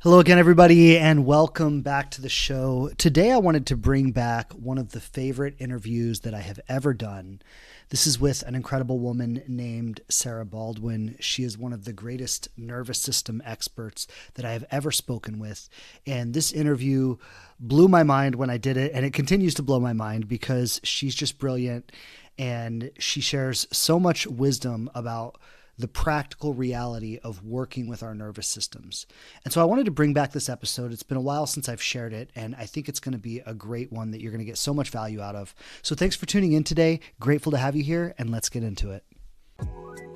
Hello again, everybody, and welcome back to the show. Today, I wanted to bring back one of the favorite interviews that I have ever done. This is with an incredible woman named Sarah Baldwin. She is one of the greatest nervous system experts that I have ever spoken with. And this interview blew my mind when I did it, and it continues to blow my mind because she's just brilliant and she shares so much wisdom about the practical reality of working with our nervous systems. And so I wanted to bring back this episode. It's been a while since I've shared it, and I think it's going to be a great one that you're going to get so much value out of. So thanks for tuning in today. Grateful to have you here, and let's get into it.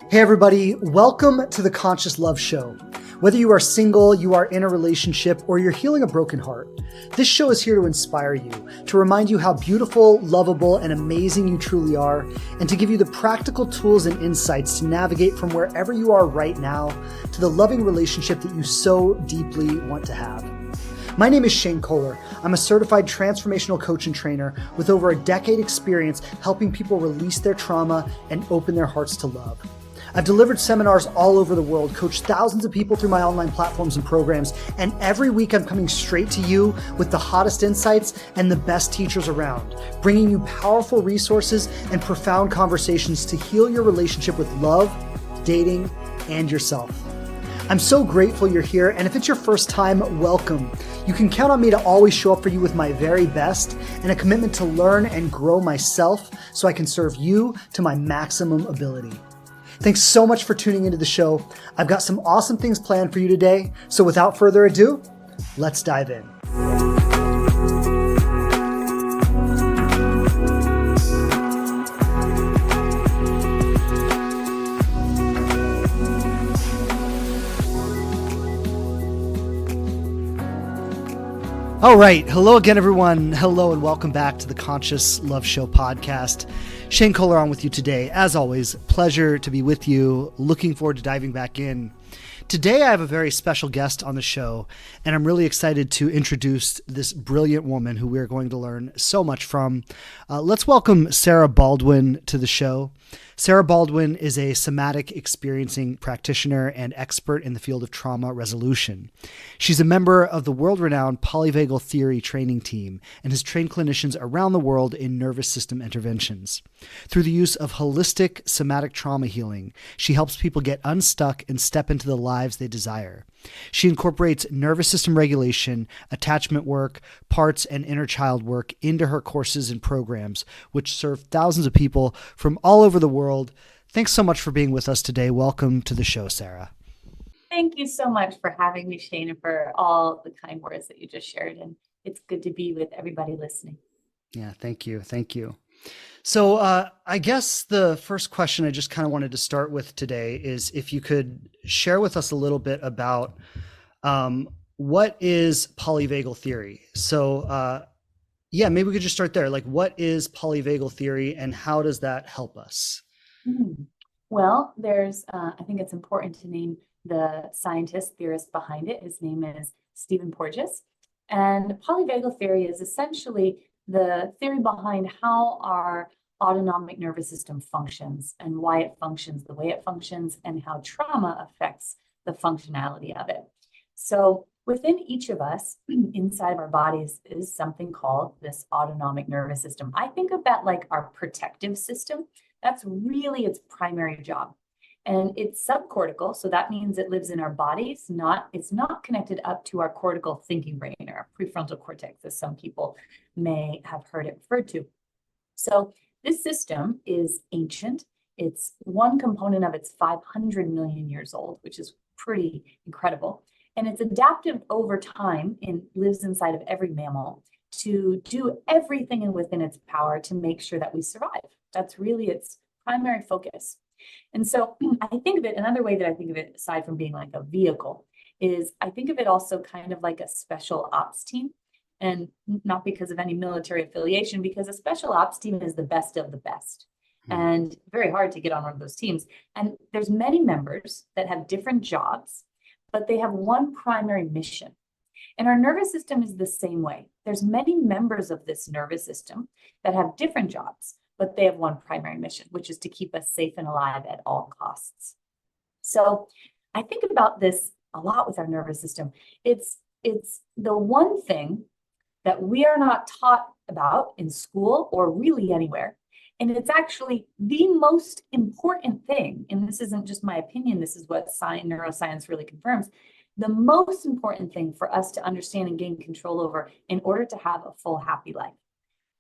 Hey everybody, welcome to the Conscious Love Show. Whether you are single, you are in a relationship, or you're healing a broken heart, this show is here to inspire you, to remind you how beautiful, lovable, and amazing you truly are, and to give you the practical tools and insights to navigate from wherever you are right now to the loving relationship that you so deeply want to have. My name is Shane Kohler. I'm a certified transformational coach and trainer with over a decade experience helping people release their trauma and open their hearts to love. I've delivered seminars all over the world, coached thousands of people through my online platforms and programs, and every week I'm coming straight to you with the hottest insights and the best teachers around, bringing you powerful resources and profound conversations to heal your relationship with love, dating, and yourself. I'm so grateful you're here, and if it's your first time, welcome. You can count on me to always show up for you with my very best and a commitment to learn and grow myself so I can serve you to my maximum ability. Thanks so much for tuning into the show. I've got some awesome things planned for you today. So without further ado, let's dive in. All right. Hello again, everyone. Hello and welcome back to the Conscious Love Show podcast. Shane Kohler on with you today. As always, pleasure to be with you. Looking forward to diving back in. Today, I have a very special guest on the show, and I'm really excited to introduce this brilliant woman who we're going to learn so much from. Let's welcome Sarah Baldwin to the show. Sarah Baldwin is a somatic experiencing practitioner and expert in the field of trauma resolution. She's a member of the world-renowned polyvagal theory training team and has trained clinicians around the world in nervous system interventions. Through the use of holistic somatic trauma healing, she helps people get unstuck and step into the lives they desire. She incorporates nervous system regulation, attachment work, parts, and inner child work into her courses and programs, which serve thousands of people from all over the world. Thanks so much for being with us today. Welcome to the show, Sarah. Thank you so much for having me, Shane, and for all the kind words that you just shared. And it's good to be with everybody listening. Yeah, thank you. Thank you. So I guess the first question I just kind of wanted to start with today is if you could share with us a little bit about what is polyvagal theory? So maybe we could just start there. Like, what is polyvagal theory and how does that help us? Well, I think it's important to name the scientist, theorist behind it. His name is Stephen Porges. And polyvagal theory is essentially the theory behind how our autonomic nervous system functions and why it functions the way it functions and how trauma affects the functionality of it. So within each of us, inside of our bodies, is something called this autonomic nervous system. I think of that like our protective system. That's really its primary job. And it's subcortical, so that means it lives in our bodies. It's not connected up to our cortical thinking brain or prefrontal cortex, as some people may have heard it referred to. So this system is ancient. It's one component of it's 500 million years old, which is pretty incredible. And it's adaptive over time and lives inside of every mammal to do everything within its power to make sure that we survive. That's really its primary focus. And so I think of it, another way that I think of it, aside from being like a vehicle, is I think of it also kind of like a special ops team. And not because of any military affiliation, because a special ops team is the best of the best. And very hard to get on one of those teams. And there's many members that have different jobs, but they have one primary mission. And our nervous system is the same way. There's many members of this nervous system that have different jobs, but they have one primary mission, which is to keep us safe and alive at all costs. So I think about this a lot with our nervous system. It's the one thing that we are not taught about in school or really anywhere. And it's actually the most important thing. And this isn't just my opinion, this is what neuroscience really confirms. The most important thing for us to understand and gain control over in order to have a full, happy life.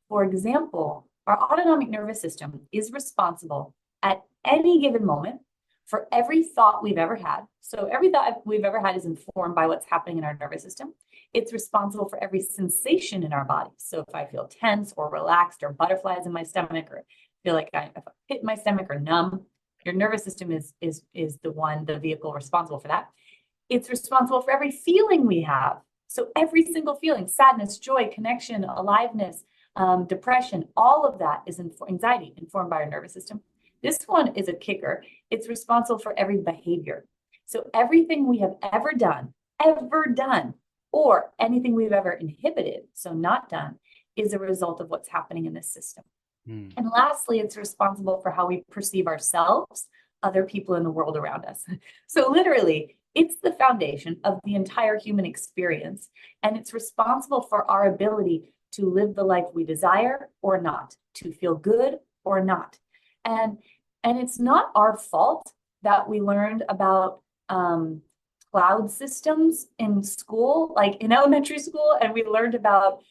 For example, our autonomic nervous system is responsible at any given moment for every thought we've ever had. So every thought we've ever had is informed by what's happening in our nervous system. It's responsible for every sensation in our body. So if I feel tense or relaxed or butterflies in my stomach, or feel like I hit my stomach or numb, your nervous system is the vehicle responsible for that. It's responsible for every feeling we have. So every single feeling, sadness, joy, connection, aliveness, depression, all of that is anxiety informed by our nervous system. This one is a kicker. It's responsible for every behavior. So everything we have ever done, or anything we've ever inhibited, so not done, is a result of what's happening in this system. And lastly, it's responsible for how we perceive ourselves, other people in the world around us. So literally, it's the foundation of the entire human experience, and it's responsible for our ability to live the life we desire or not, to feel good or not. And it's not our fault that we learned about cloud systems in school, like in elementary school, and we learned about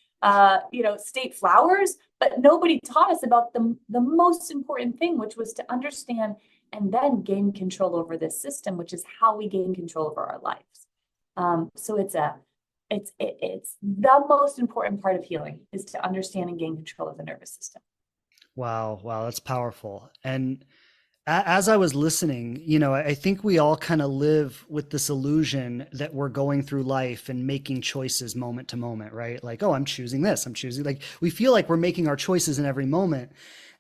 state flowers, but nobody taught us about the most important thing, which was to understand and then gain control over this system, which is how we gain control over our lives. So it's the most important part of healing, is to understand and gain control of the nervous system. Wow, that's powerful. And as I was listening, I think we all kind of live with this illusion that we're going through life and making choices moment to moment, right? Like, oh, I'm choosing this, I'm choosing, like, we feel like we're making our choices in every moment.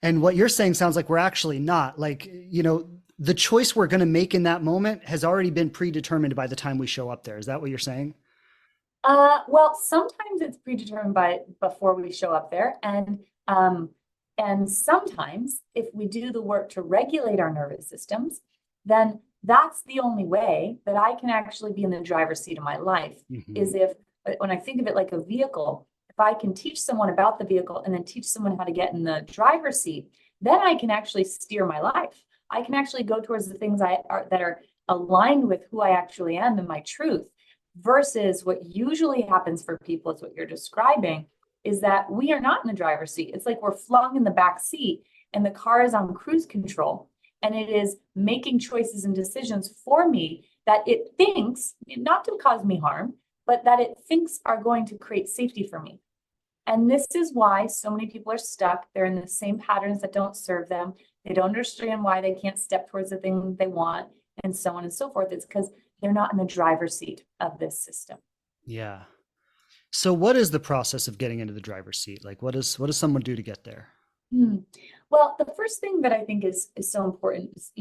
And what you're saying sounds like we're actually not. Like, the choice we're going to make in that moment has already been predetermined by the time we show up there. Is that what you're saying? Well, sometimes it's predetermined before we show up there. And sometimes if we do the work to regulate our nervous systems, then that's the only way that I can actually be in the driver's seat of my life. Is if, when I think of it like a vehicle, if I can teach someone about the vehicle and then teach someone how to get in the driver's seat, then I can actually steer my life. I can actually go towards the things that are aligned with who I actually am and my truth, versus what usually happens for people is what you're describing, is that we are not in the driver's seat. It's like we're flung in the back seat and the car is on cruise control, and it is making choices and decisions for me that it thinks, not to cause me harm, but that it thinks are going to create safety for me. And this is why so many people are stuck. They're in the same patterns that don't serve them. They don't understand why they can't step towards the thing they want, and so on and so forth. It's because they're not in the driver's seat of this system. Yeah. So what is the process of getting into the driver's seat? Like, what does someone do to get there? Well, the first thing that I think is so important is,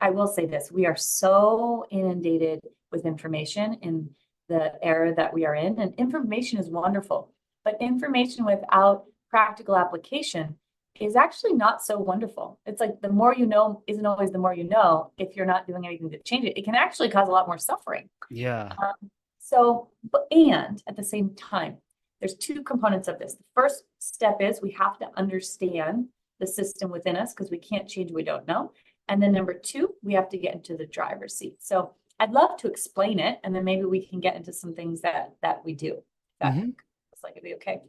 I will say this: we are so inundated with information in the era that we are in, and information is wonderful, but information without practical application is actually not so wonderful. It's like the more you know isn't always the more you know if you're not doing anything to change it. It can actually cause a lot more suffering. Yeah. And at the same time, there's two components of this. The first step is we have to understand the system within us, because we can't change what we don't know. And then number two, we have to get into the driver's seat. So I'd love to explain it, and then maybe we can get into some things that we do. That looks like it'd be okay.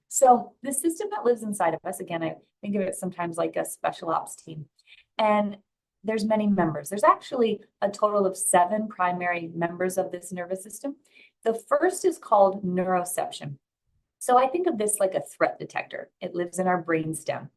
So the system that lives inside of us, again, I think of it sometimes like a special ops team. And there's many members. There's actually a total of 7 primary members of this nervous system. The first is called neuroception. So I think of this like a threat detector. It lives in our brainstem,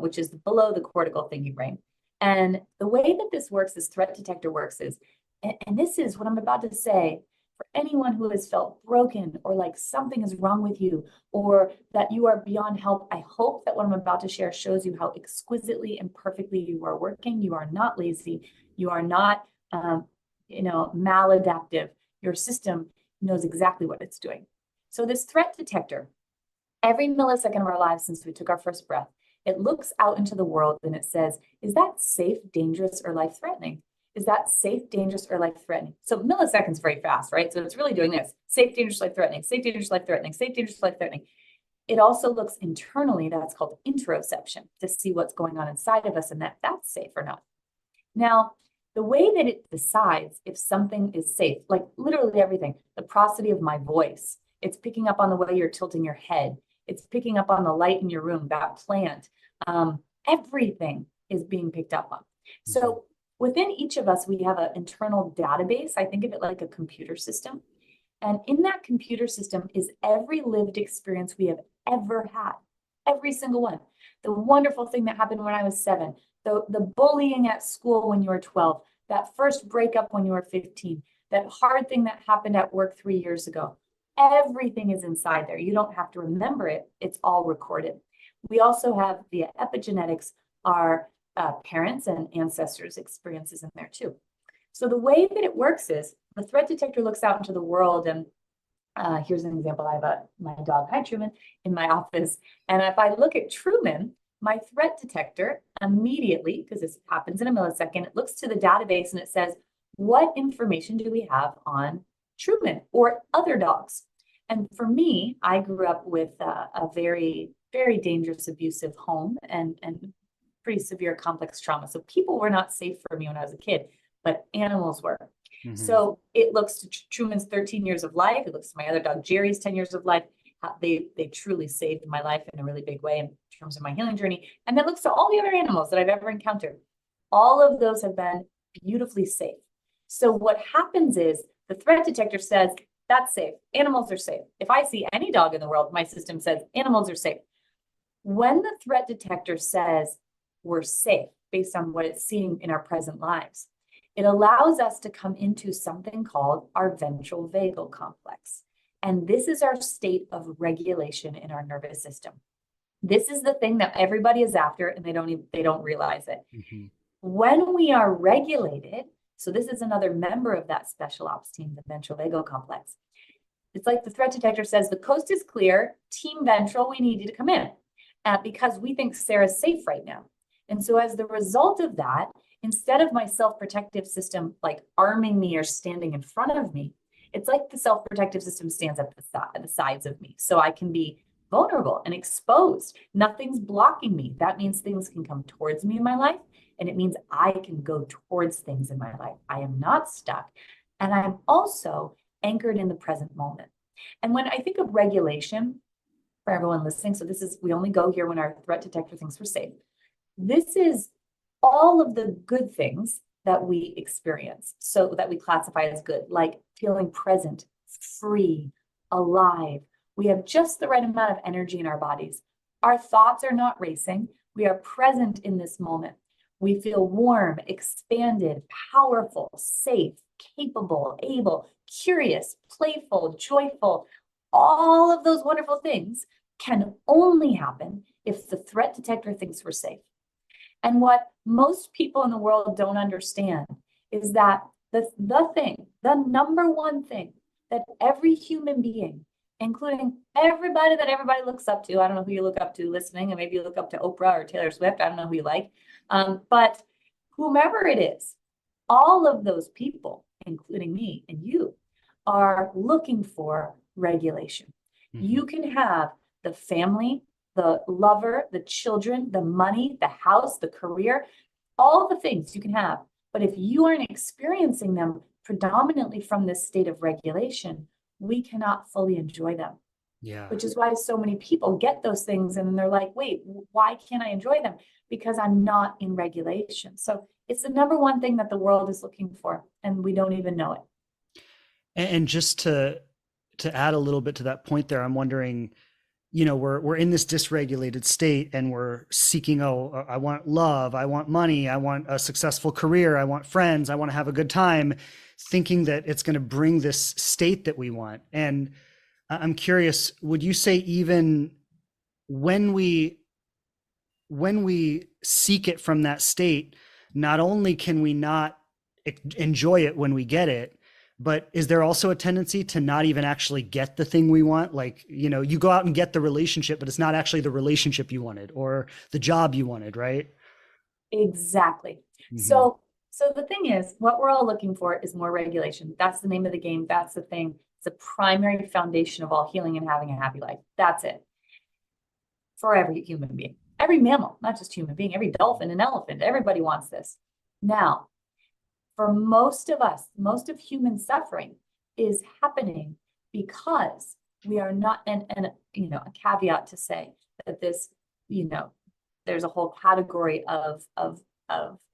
which is below the cortical thinking brain. And the way that this works, this threat detector works is, and this is what I'm about to say, for anyone who has felt broken or like something is wrong with you, or that you are beyond help, I hope that what I'm about to share shows you how exquisitely and perfectly you are working. You are not lazy. You are not, maladaptive. Your system knows exactly what it's doing. So this threat detector, every millisecond of our lives since we took our first breath, it looks out into the world and it says, is that safe, dangerous, or life-threatening? Is that safe, dangerous, or life-threatening? So milliseconds is very fast, right? So it's really doing this. Safe, dangerous, life-threatening, safe, dangerous, life-threatening, safe, dangerous, life-threatening. It also looks internally, that's called interoception, to see what's going on inside of us and that that's safe or not. Now, the way that it decides if something is safe, like literally everything, the prosody of my voice, it's picking up on the way you're tilting your head, it's picking up on the light in your room, that plant, everything is being picked up on. So within each of us, we have an internal database. I think of it like a computer system. And in that computer system is every lived experience we have ever had, every single one. The wonderful thing that happened when I was 7, the bullying at school when you were 12, that first breakup when you were 15, that hard thing that happened at work 3 years ago. Everything is inside there. You don't have to remember it. It's all recorded. We also have via epigenetics our parents and ancestors' experiences in there too. So the way that it works is the threat detector looks out into the world, and here's an example. I have my dog, hi Truman, in my office. And if I look at Truman, my threat detector immediately, because this happens in a millisecond, it looks to the database and it says, what information do we have on Truman or other dogs? And for me, I grew up with a very, very dangerous, abusive home and pretty severe complex trauma. So people were not safe for me when I was a kid, but animals were. Mm-hmm. So it looks to Truman's 13 years of life. It looks to my other dog, Jerry's 10 years of life. They truly saved my life in a really big way in terms of my healing journey. And then looks to all the other animals that I've ever encountered. All of those have been beautifully safe. So what happens is the threat detector says, that's safe. Animals are safe. If I see any dog in the world, my system says animals are safe. When the threat detector says we're safe based on what it's seeing in our present lives, it allows us to come into something called our ventral vagal complex. And this is our state of regulation in our nervous system. This is the thing that everybody is after, and they don't realize it. Mm-hmm. When we are regulated, so this is another member of that special ops team, the ventral vagal complex. It's like the threat detector says, the coast is clear, team ventral, we need you to come in because we think Sarah's safe right now. And so as the result of that, instead of my self-protective system like arming me or standing in front of me, it's like the self-protective system stands at the sides of me. So I can be vulnerable and exposed. Nothing's blocking me. That means things can come towards me in my life. And it means I can go towards things in my life. I am not stuck. And I'm also anchored in the present moment. And when I think of regulation, for everyone listening, so this is, we only go here when our threat detector thinks we're safe. This is all of the good things that we experience, so that we classify as good, like feeling present, free, alive. We have just the right amount of energy in our bodies. Our thoughts are not racing. We are present in this moment. We feel warm, expanded, powerful, safe, capable, able, curious, playful, joyful. All of those wonderful things can only happen if the threat detector thinks we're safe. And what most people in the world don't understand is that the number one thing that every human being, including everybody that everybody looks up to, I don't know who you look up to listening, and maybe you look up to Oprah or Taylor Swift, I don't know who you like, but whomever it is, all of those people, including me and you, are looking for regulation. Mm-hmm. You can have the family, the lover, the children, the money, the house, the career, all the things you can have. But if you aren't experiencing them predominantly from this state of regulation, we cannot fully enjoy them. Yeah. Which is why so many people get those things and they're like, wait, why can't I enjoy them? Because I'm not in regulation. So it's the number one thing that the world is looking for, and we don't even know it. And just to add a little bit to that point there, I'm wondering, you know, we're in this dysregulated state and we're seeking, I want love, I want money, I want a successful career, I want friends, I want to have a good time, thinking that it's going to bring this state that we want. And I'm curious, would you say even when we seek it from that state, not only can we not enjoy it when we get it, but is there also a tendency to not even actually get the thing we want? Like, you know, you go out and get the relationship, but it's not actually the relationship you wanted or the job you wanted, right? Exactly. Mm-hmm. So So the thing is, what we're all looking for is more regulation. That's the name of the game. That's the thing. It's the primary foundation of all healing and having a happy life. That's it. For every human being, every mammal, not just human being, every dolphin and elephant, everybody wants this. Now, for most of us, most of human suffering is happening because we are not, and a caveat to say that this, there's a whole category of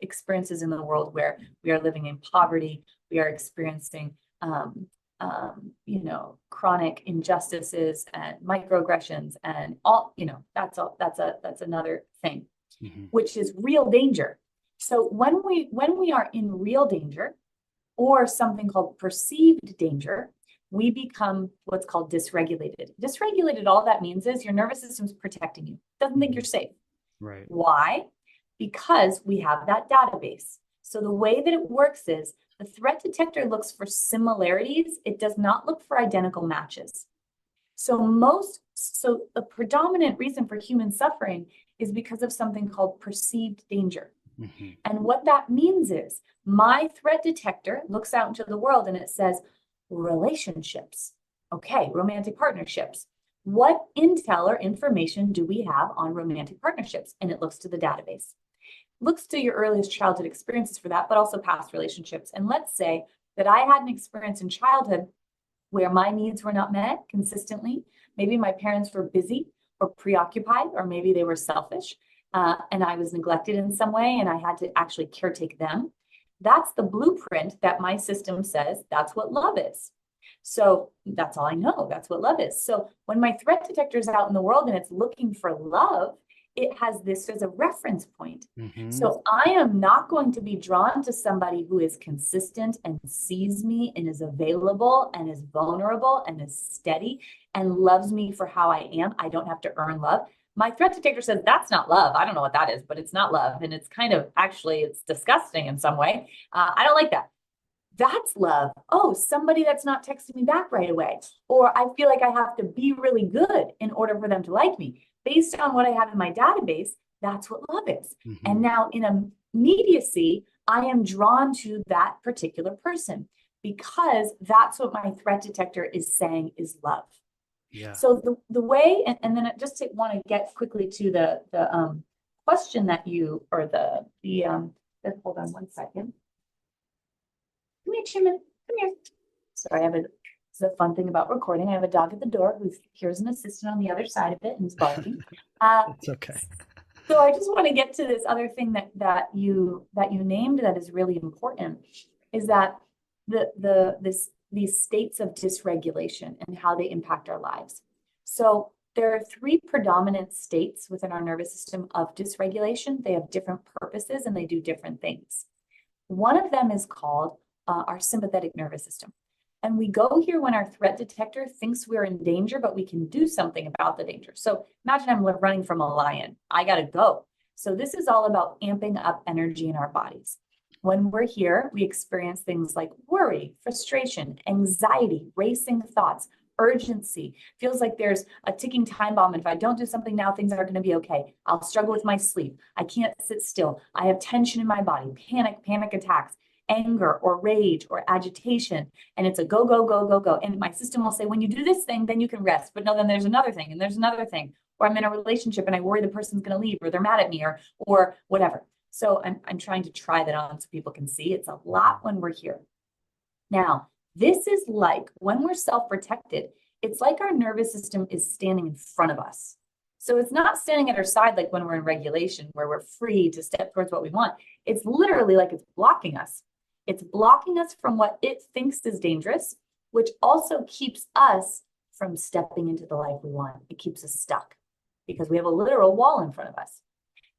experiences in the world where we are living in poverty, we are experiencing chronic injustices and microaggressions and all, that's another thing, which is real danger. So when we are in real danger or something called perceived danger, we become what's called dysregulated. Dysregulated, all that means is your nervous system's protecting you. Doesn't think you're safe. Right. Why? Because we have that database. So the way that it works is the threat detector looks for similarities. It does not look for identical matches. So the predominant reason for human suffering is because of something called perceived danger. And what that means is my threat detector looks out into the world and it says relationships. Okay, romantic partnerships. What intel or information do we have on romantic partnerships? And it looks to the database. Looks to your earliest childhood experiences for that, but also past relationships. And let's say that I had an experience in childhood where my needs were not met consistently. Maybe my parents were busy or preoccupied, or maybe they were selfish, and I was neglected in some way, and I had to actually caretake them. That's the blueprint that my system says that's what love is. So that's all I know. That's what love is. So when my threat detector is out in the world and it's looking for love, it has this as a reference point. So I am not going to be drawn to somebody who is consistent and sees me and is available and is vulnerable and is steady and loves me for how I am. I don't have to earn love. My threat detector says that's not love. I don't know what that is, but it's not love. And it's kind of actually, it's disgusting in some way. I don't like that. That's love. Oh, somebody that's not texting me back right away. Or I feel like I have to be really good in order for them to like me. Based on what I have in my database, that's what love is. And now in immediacy, I am drawn to that particular person because that's what my threat detector is saying is love. Yeah. So the way, and then I just want to get quickly to the question that you, or hold on one second. Come here, Chimman. Come here. Sorry, it's a fun thing about recording. I have a dog at the door who hears an assistant on the other side of it and is barking. It's okay. So I just want to get to this other thing that you named that is really important, is that these states of dysregulation and how they impact our lives. So there are three predominant states within our nervous system of dysregulation. They have different purposes and they do different things. One of them is called our sympathetic nervous system. And we go here when our threat detector thinks we're in danger, but we can do something about the danger. So imagine I'm running from a lion. I got to go. So this is all about amping up energy in our bodies. When we're here, we experience things like worry, frustration, anxiety, racing thoughts, urgency. Feels like there's a ticking time bomb. And if I don't do something now, things aren't going to be okay. I'll struggle with my sleep. I can't sit still. I have tension in my body, panic attacks, anger or rage or agitation. And it's a go, go, go, go, go. And my system will say, when you do this thing, then you can rest. But no, then there's another thing and there's another thing. Or I'm in a relationship and I worry the person's going to leave or they're mad at me or whatever. So I'm trying to try that on so people can see it's a lot when we're here. Now, this is like when we're self-protected, it's like our nervous system is standing in front of us. So it's not standing at our side like when we're in regulation where we're free to step towards what we want. It's literally like it's blocking us. It's blocking us from what it thinks is dangerous, which also keeps us from stepping into the life we want. It keeps us stuck because we have a literal wall in front of us.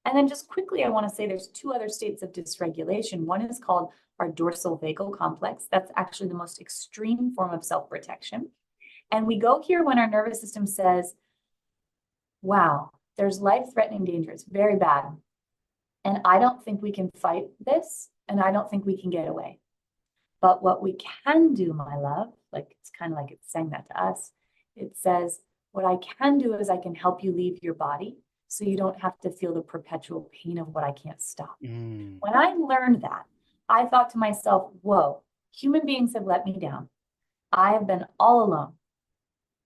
And then just quickly, I want to say there's two other states of dysregulation. One is called our dorsal vagal complex. That's actually the most extreme form of self-protection. And we go here when our nervous system says, wow, there's life-threatening danger. It's very bad. And I don't think we can fight this. And I don't think we can get away. But what we can do, my love, like it's kind of like it's saying that to us. It says, what I can do is I can help you leave your body so you don't have to feel the perpetual pain of what I can't stop. When I learned that, I thought to myself, whoa, human beings have let me down. I have been all alone.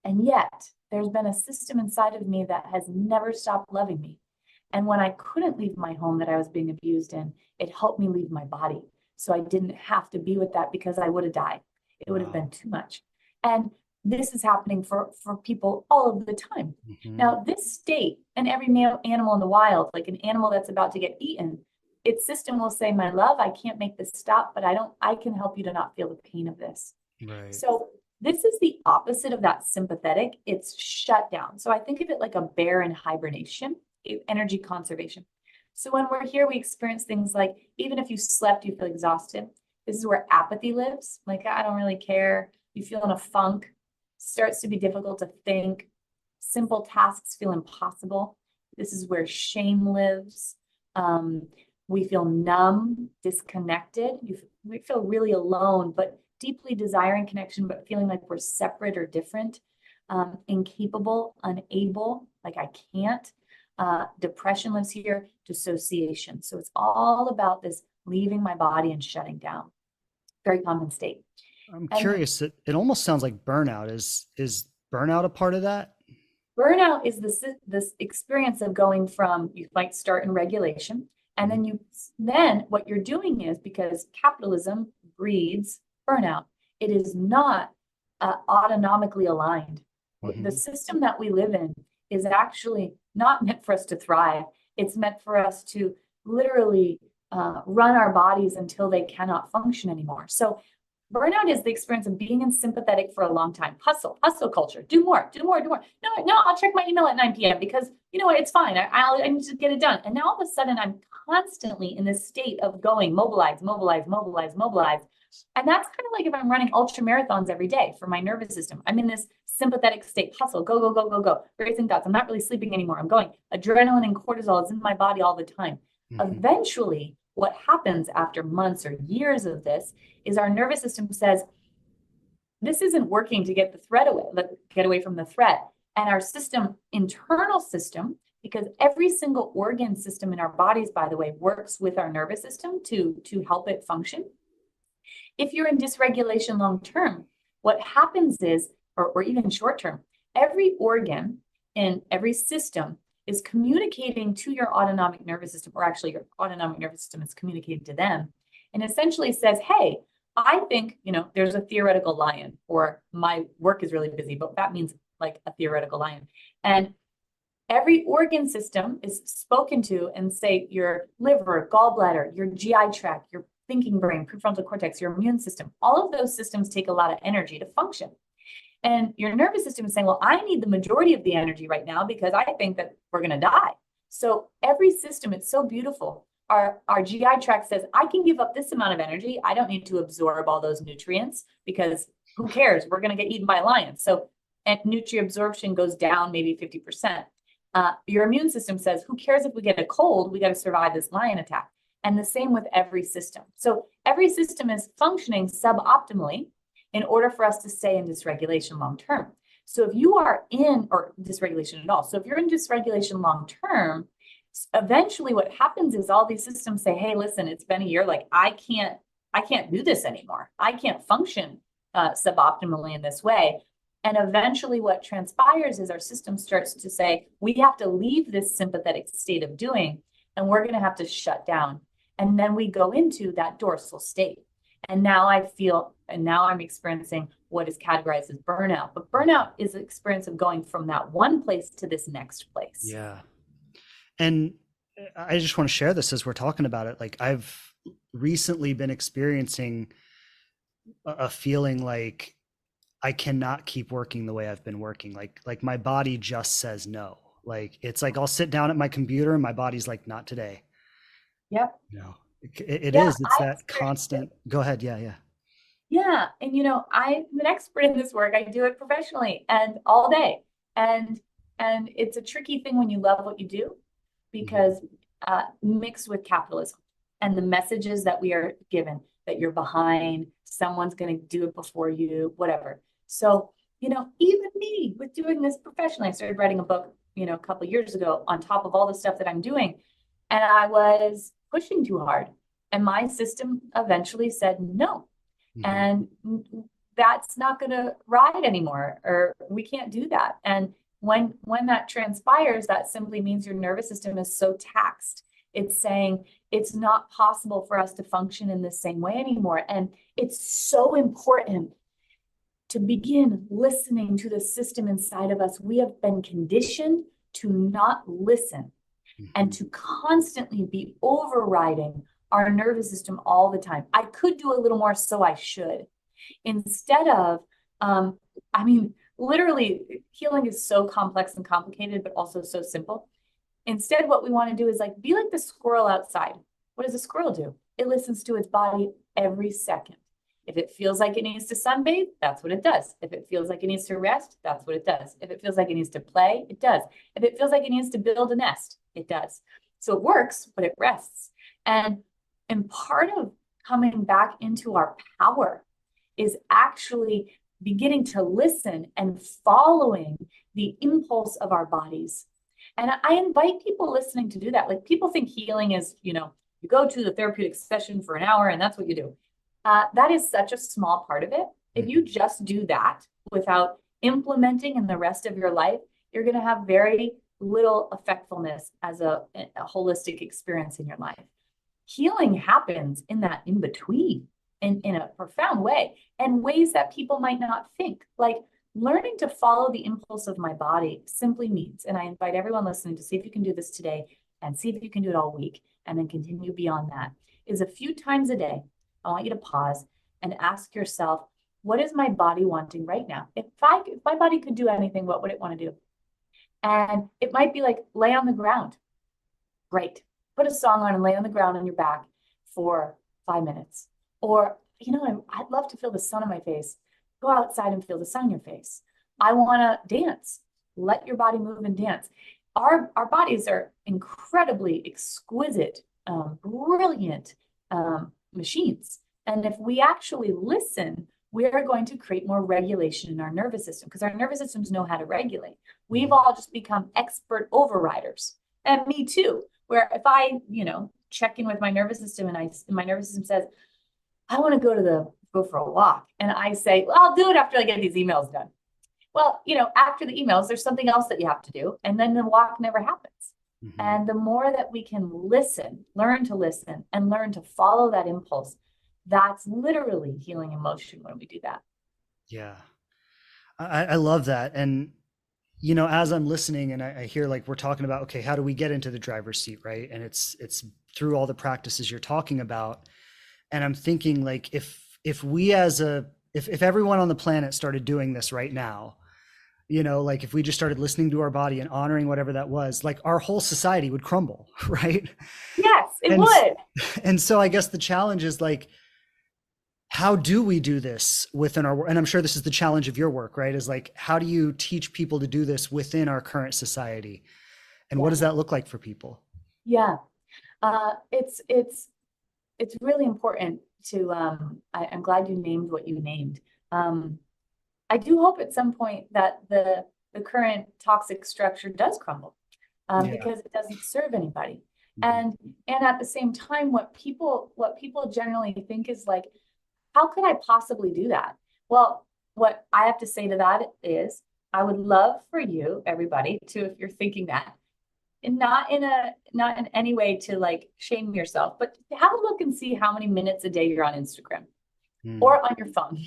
And yet there's been a system inside of me that has never stopped loving me. And when I couldn't leave my home that I was being abused in, it helped me leave my body. So I didn't have to be with that because I would have died. It would have Wow. been too much. And this is happening for people all of the time. Hmm. Now, this state, and every male animal in the wild, like an animal that's about to get eaten, its system will say, my love, I can't make this stop, but I can help you to not feel the pain of this. Right. So this is the opposite of that sympathetic. It's shut down. So I think of it like a bear in hibernation, energy conservation. So when we're here, we experience things like, even if you slept, you feel exhausted. This is where apathy lives. Like, I don't really care. You feel in a funk. Starts to be difficult to think. Simple tasks feel impossible. This is where shame lives. We feel numb, disconnected. We feel really alone, but deeply desiring connection, but feeling like we're separate or different. Incapable, unable, like I can't. Depression lives here, dissociation. So it's all about this leaving my body and shutting down. Very common state. I'm And curious. It almost sounds like burnout. Is burnout a part of that? burnout is this experience of going from, you might start in regulation, and Mhm. then what you're doing is, because capitalism breeds burnout, it is not autonomically aligned. The Mhm. system that we live in is actually not meant for us to thrive. It's meant for us to literally run our bodies until they cannot function anymore. So burnout is the experience of being in sympathetic for a long time. Hustle culture. Do more, do more, do more. No, I'll check my email at 9 p.m. because you know what, it's fine. I need to get it done. And now all of a sudden I'm constantly in this state of going mobilize, mobilize, mobilize, mobilize. And that's kind of like if I'm running ultra marathons every day for my nervous system. I'm in this sympathetic state, hustle, go, go, go, go, go, racing thoughts. I'm not really sleeping anymore. I'm going. Adrenaline and cortisol is in my body all the time. Mhm. Eventually, what happens after months or years of this is our nervous system says, this isn't working to get the threat away, get away from the threat. And our system, internal system, because every single organ system in our bodies, by the way, works with our nervous system to help it function. If you're in dysregulation long term, what happens is, or even short term, every organ in every system is communicating to your autonomic nervous system, or actually your autonomic nervous system is communicating to them, and essentially says, hey, I think, there's a theoretical lion, or my work is really busy, but that means like a theoretical lion. And every organ system is spoken to and say your liver, gallbladder, your GI tract, your thinking brain, prefrontal cortex, your immune system, all of those systems take a lot of energy to function. And your nervous system is saying, well, I need the majority of the energy right now because I think that we're going to die. So every system, it's so beautiful. Our GI tract says, I can give up this amount of energy. I don't need to absorb all those nutrients because who cares? We're going to get eaten by lions. So and nutrient absorption goes down maybe 50%. Your immune system says, who cares if we get a cold? We got to survive this lion attack. And the same with every system. So every system is functioning suboptimally in order for us to stay in dysregulation long term. So if you are in, or dysregulation at all, so if you're in dysregulation long term, eventually what happens is all these systems say, hey, listen, it's been a year, like I can't do this anymore. I can't function suboptimally in this way. And eventually what transpires is our system starts to say, we have to leave this sympathetic state of doing, and we're going to have to shut down. And then we go into that dorsal state. And now I'm experiencing what is categorized as burnout. But burnout is the experience of going from that one place to this next place. Yeah. And I just want to share this as we're talking about it. Like, I've recently been experiencing a feeling like I cannot keep working the way I've been working. Like my body just says no. Like, it's like I'll sit down at my computer and my body's like, not today. Yep. No, it Yeah, is. It's I that experienced it. constant. Go ahead. Yeah. Yeah. Yeah. And I'm an expert in this work. I do it professionally and all day. And it's a tricky thing when you love what you do, Mhm. because mixed with capitalism and the messages that we are given, that you're behind, someone's going to do it before you, whatever. So, even me with doing this professionally, I started writing a book, a couple of years ago on top of all the stuff that I'm doing. And I was pushing too hard. And my system eventually said no. Hmm. And that's not going to ride anymore, or we can't do that. And when that transpires, that simply means your nervous system is so taxed. It's saying it's not possible for us to function in the same way anymore. And it's so important to begin listening to the system inside of us. We have been conditioned to not listen and to constantly be overriding our nervous system all the time. I could do a little more, so I should. Instead of, I mean, literally, healing is so complex and complicated, but also so simple. Instead, what we want to do is like be like the squirrel outside. What does a squirrel do? It listens to its body every second. If it feels like it needs to sunbathe, that's what it does. If it feels like it needs to rest, that's what it does. If it feels like it needs to play, it does. If it feels like it needs to build a nest, it does. So it works, but it rests. And part of coming back into our power is actually beginning to listen and following the impulse of our bodies. And I invite people listening to do that. Like, people think healing is, you go to the therapeutic session for an hour and that's what you do. That is such a small part of it. If you just do that without implementing in the rest of your life, you're going to have very little effectfulness as a holistic experience in your life. Healing happens in that in between, in a profound way, and ways that people might not think. Like, learning to follow the impulse of my body simply means, and I invite everyone listening to see if you can do this today and see if you can do it all week and then continue beyond that, is a few times a day, I want you to pause and ask yourself, what is my body wanting right now? If my body could do anything, what would it want to do? And it might be like, lay on the ground. Great. Put a song on and lay on the ground on your back for 5 minutes. Or, I'd love to feel the sun on my face. Go outside and feel the sun on your face. I want to dance. Let your body move and dance. Our bodies are incredibly exquisite, brilliant machines. And if we actually listen, we are going to create more regulation in our nervous system, because our nervous systems know how to regulate. We've all just become expert overriders. And me too, where if I, check in with my nervous system and my nervous system says, I want to go for a walk. And I say, well, I'll do it after I get these emails done. Well, after the emails, there's something else that you have to do. And then the walk never happens. And the more that we can listen, learn to listen, and learn to follow that impulse, that's literally healing emotion when we do that. Yeah. I love that. And, as I'm listening and I hear, like, we're talking about, okay, how do we get into the driver's seat? Right. And it's through all the practices you're talking about. And I'm thinking, like, if we if everyone on the planet started doing this right now, like, if we just started listening to our body and honoring whatever that was, like, our whole society would crumble. Right. Yes, it would. And so I guess the challenge is, like, how do we do this within our work? And I'm sure this is the challenge of your work, right? Is like, how do you teach people to do this within our current society? And what does that look like for people? Yeah. It's really important to, I'm glad you named what you named. I do hope at some point that the current toxic structure does crumble, because it doesn't serve anybody. And at the same time, what people generally think is like, how could I possibly do that? Well, what I have to say to that is, I would love for you, everybody, to, if you're thinking that, and not in any way to, like, shame yourself, but have a look and see how many minutes a day you're on Instagram or on your phone.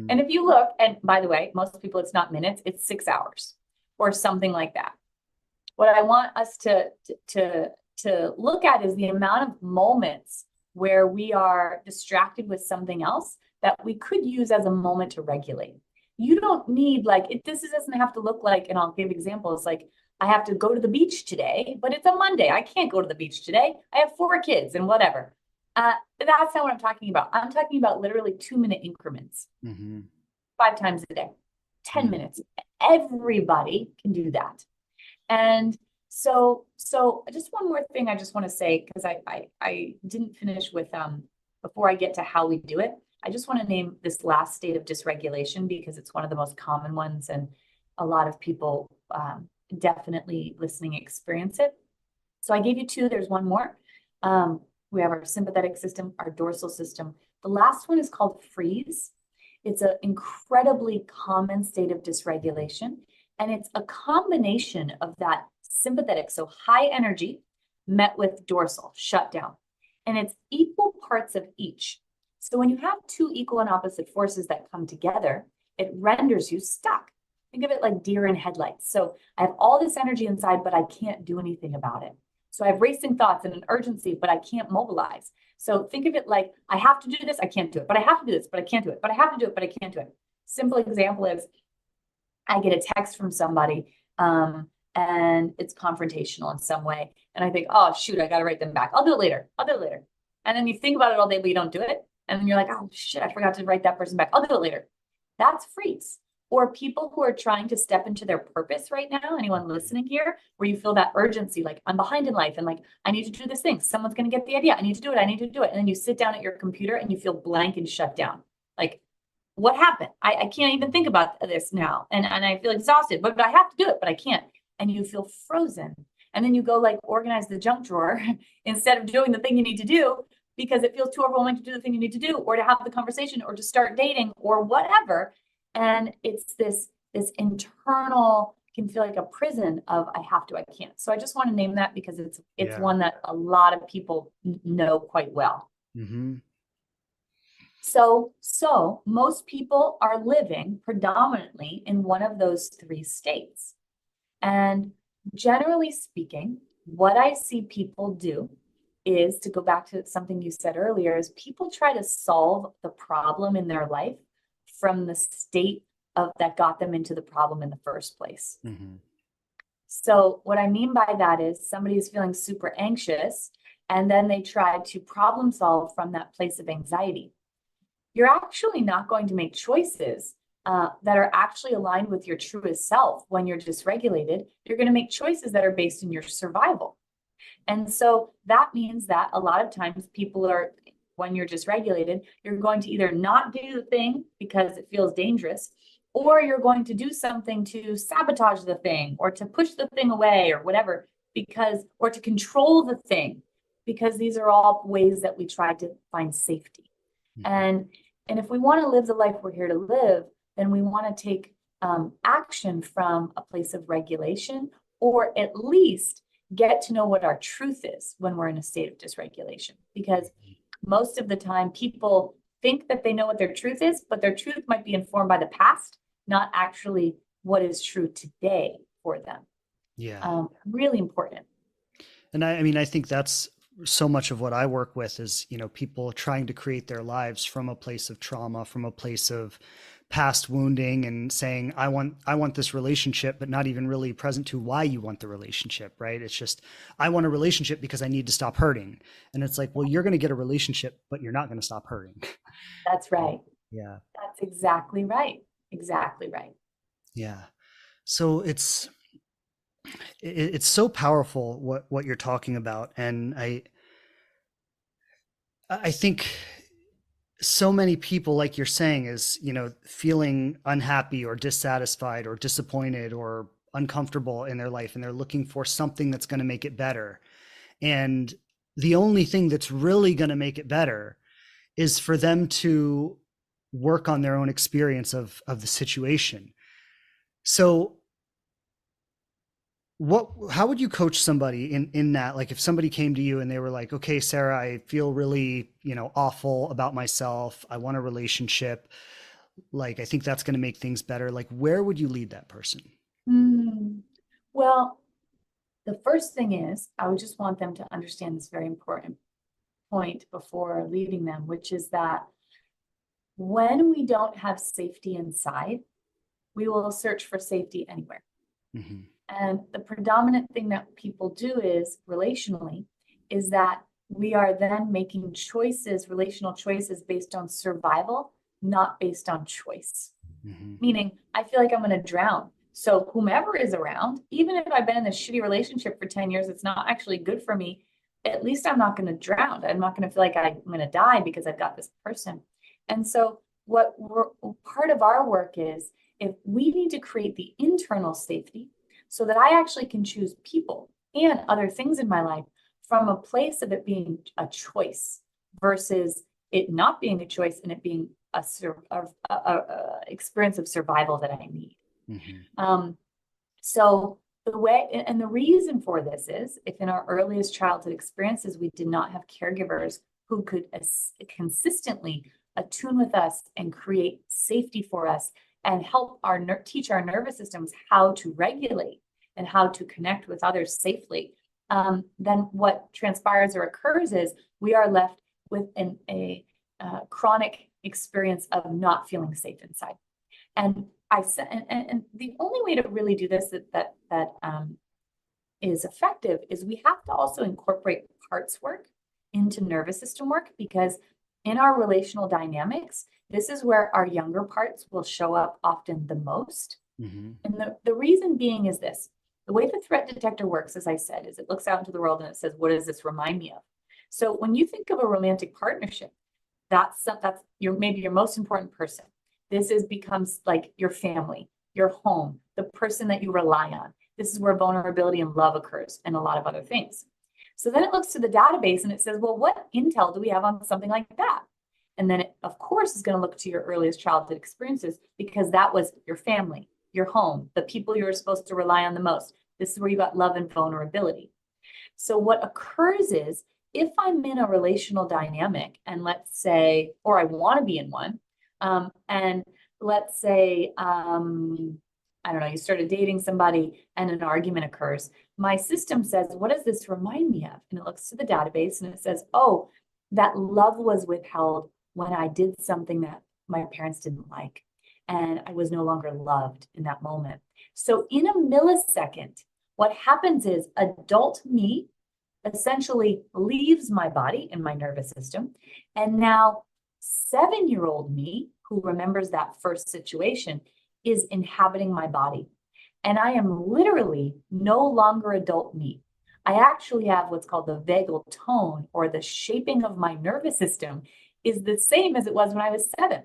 And if you look, and by the way, most people, it's not minutes, it's 6 hours or something like that. What I want us to look at is the amount of moments where we are distracted with something else that we could use as a moment to regulate. You don't need, like, this doesn't have to look like, and I'll give examples, like, I have to go to the beach today, but it's a Monday. I can't go to the beach today. I have 4 kids and whatever. That's not what I'm talking about. I'm talking about literally 2-minute increments, 5 times a day, 10 minutes. Everybody can do that. And so just one more thing I just want to say, because I didn't finish with, before I get to how we do it, I just want to name this last state of dysregulation, because it's one of the most common ones, and a lot of people definitely listening experience it. So I gave you 2, there's one more. We have our sympathetic system, our dorsal system. The last one is called freeze. It's an incredibly common state of dysregulation. And it's a combination of that sympathetic, so high energy, met with dorsal, shut down. And it's equal parts of each. So when you have two equal and opposite forces that come together, it renders you stuck. Think of it like deer in headlights. So I have all this energy inside, but I can't do anything about it. So I have racing thoughts and an urgency, but I can't mobilize. So think of it like, I have to do this, I can't do it, but I have to do this, but I can't do it, but I have to do it, but I can't do it. Simple example is I get a text from somebody and it's confrontational in some way. And I think, oh, shoot, I got to write them back. I'll do it later. I'll do it later. And then you think about it all day, but you don't do it. And then you're like, oh, shit, I forgot to write that person back. I'll do it later. That's freeze. Or people who are trying to step into their purpose right now, anyone listening here, where you feel that urgency, like I'm behind in life and like, I need to do this thing. Someone's going to get the idea. I need to do it. I need to do it. And then you sit down at your computer and you feel blank and shut down. Like, what happened? I can't even think about this now. And I feel exhausted, but I have to do it, but I can't. And you feel frozen. And then you go like organize the junk drawer instead of doing the thing you need to do because it feels too overwhelming to do the thing you need to do or to have the conversation or to start dating or whatever. And it's this internal, can feel like a prison of I have to, I can't. So I just want to name that because it's one that a lot of people know quite well. Mm-hmm. So most people are living predominantly in one of those three states. And generally speaking, what I see people do is, to go back to something you said earlier, is people try to solve the problem in their life from the state of that got them into the problem in the first place. Mm-hmm. So what I mean by that is somebody is feeling super anxious and then they try to problem solve from that place of anxiety. You're actually not going to make choices that are actually aligned with your truest self when you're dysregulated. You're going to make choices that are based in your survival. And so that means that a lot of times people are, when you're dysregulated, you're going to either not do the thing because it feels dangerous, or you're going to do something to sabotage the thing or to push the thing away or whatever, or to control the thing, because these are all ways that we try to find safety. And if we want to live the life we're here to live, then we want to take action from a place of regulation, or at least get to know what our truth is when we're in a state of dysregulation. Because most of the time people think that they know what their truth is, but their truth might be informed by the past, not actually what is true today for them. Yeah. Really important. And I mean, I think that's so much of what I work with is, people trying to create their lives from a place of trauma, from a place of past wounding, and saying, I want this relationship, but not even really present to why you want the relationship, right? It's just, I want a relationship because I need to stop hurting. And it's like, well, you're going to get a relationship, but you're not going to stop hurting. That's right. Yeah. That's exactly right. Exactly right. Yeah. So it's so powerful what you're talking about. And I think so many people, like you're saying, is, feeling unhappy or dissatisfied or disappointed or uncomfortable in their life, and they're looking for something that's going to make it better. And the only thing that's really going to make it better is for them to work on their own experience of the situation. So how would you coach somebody in that? Like if somebody came to you and they were like, okay, Sarah, I feel really, awful about myself. I want a relationship. Like, I think that's going to make things better. Like, where would you lead that person? Well, the first thing is, I would just want them to understand this very important point before leaving them, which is that when we don't have safety inside, we will search for safety anywhere. Mm-hmm. And the predominant thing that people do is relationally, is that we are then making choices, relational choices based on survival, not based on choice. Mm-hmm. Meaning, I feel like I'm going to drown. So whomever is around, even if I've been in this shitty relationship for 10 years, it's not actually good for me. At least I'm not going to drown. I'm not going to feel like I'm going to die because I've got this person. And so part of our work is, if we need to create the internal safety so that I actually can choose people and other things in my life from a place of it being a choice versus it not being a choice and it being a experience of survival that I need. So the way, and the reason for this is if in our earliest childhood experiences, we did not have caregivers who could consistently attune with us and create safety for us and help teach our nervous systems how to regulate and how to connect with others safely, then what transpires or occurs is we are left with a chronic experience of not feeling safe inside. And I said, and the only way to really do this that is effective is we have to also incorporate parts work into nervous system work, because in our relational dynamics, this is where our younger parts will show up often the most. And the reason being is this: the way the threat detector works, as I said, is it looks out into the world and it says, what does this remind me of? So when you think of a romantic partnership, that's maybe your most important person. This becomes like your family, your home, the person that you rely on. This is where vulnerability and love occurs, and a lot of other things. So then it looks to the database and it says, well, what intel do we have on something like that? And then it, of course, is going to look to your earliest childhood experiences, because that was your family, your home, the people you were supposed to rely on the most. This is where you got love and vulnerability. So what occurs is, if I'm in a relational dynamic, and let's say, or I want to be in one, and let's say, I don't know, you started dating somebody and an argument occurs. My system says, what does this remind me of? And it looks to the database and it says, oh, that love was withheld when I did something that my parents didn't like, and I was no longer loved in that moment. So in a millisecond, what happens is adult me essentially leaves my body and my nervous system. And now 7-year-old me, who remembers that first situation, is inhabiting my body. And I am literally no longer adult me. I actually have what's called the vagal tone, or the shaping of my nervous system is the same as it was when I was 7,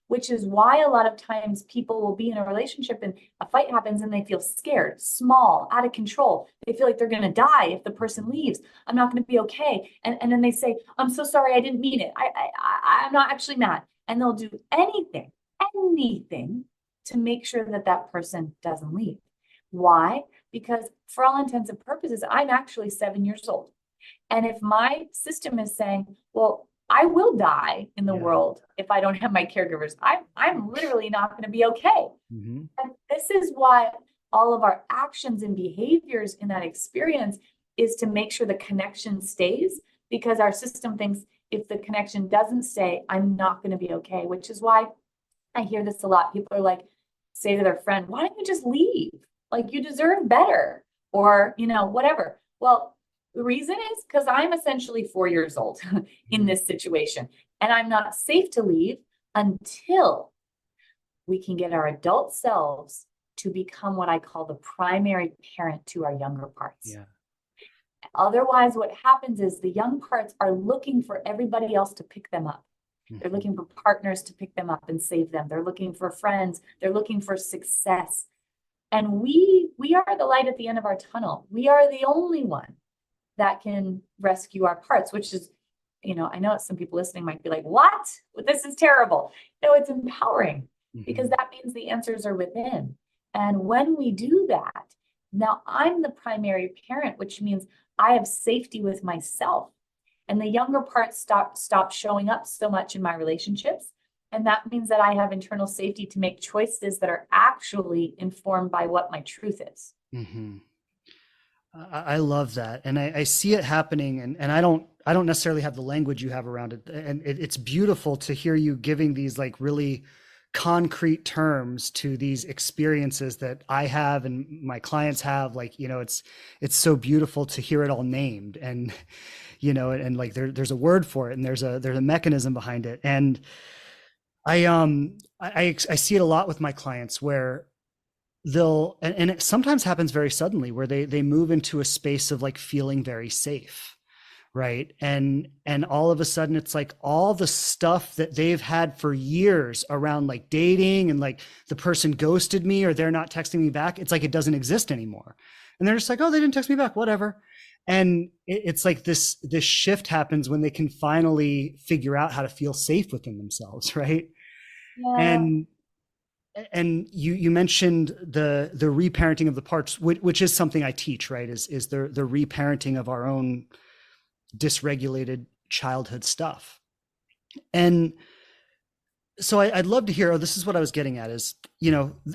which is why a lot of times people will be in a relationship and a fight happens and they feel scared, small, out of control. They feel like they're going to die if the person leaves. I'm not going to be okay. And then they say, I'm so sorry, I didn't mean it. I'm not actually mad. And they'll do anything to make sure that that person doesn't leave. Why? Because for all intents and purposes, I'm actually 7 years old. And if my system is saying, well, I will die in the world if I don't have my caregivers, I'm literally not going to be okay. And this is why all of our actions and behaviors in that experience is to make sure the connection stays, because our system thinks if the connection doesn't stay, I'm not going to be okay, which is why I hear this a lot. People are like, say to their friend, why don't you just leave? Like, you deserve better, or, whatever. Well, the reason is because I'm essentially 4 years old in this situation, and I'm not safe to leave until we can get our adult selves to become what I call the primary parent to our younger parts. Otherwise, what happens is the young parts are looking for everybody else to pick them up. They're looking for partners to pick them up and save them. They're looking for friends. They're looking for success. And we are the light at the end of our tunnel. We are the only one that can rescue our parts, which is, I know some people listening might be like, what? This is terrible. No, it's empowering, because that means the answers are within. And when we do that, now I'm the primary parent, which means I have safety with myself. And the younger parts stop showing up so much in my relationships. And that means that I have internal safety to make choices that are actually informed by what my truth is. I love that. And I see it happening, and I don't necessarily have the language you have around it. And it's beautiful to hear you giving these like really concrete terms to these experiences that I have and my clients have. Like, it's so beautiful to hear it all named, and, and like there's a word for it, and there's a mechanism behind it. And I see it a lot with my clients where and it sometimes happens very suddenly, where they move into a space of like feeling very safe. Right. And all of a sudden it's like all the stuff that they've had for years around like dating, and like the person ghosted me or they're not texting me back. It's like, it doesn't exist anymore. And they're just like, oh, they didn't text me back, whatever. And it's like this shift happens when they can finally figure out how to feel safe within themselves, right? Yeah. And you mentioned the reparenting of the parts, which is something I teach, right? Is the reparenting of our own dysregulated childhood stuff. And so I'd love to hear, oh, this is what I was getting at is,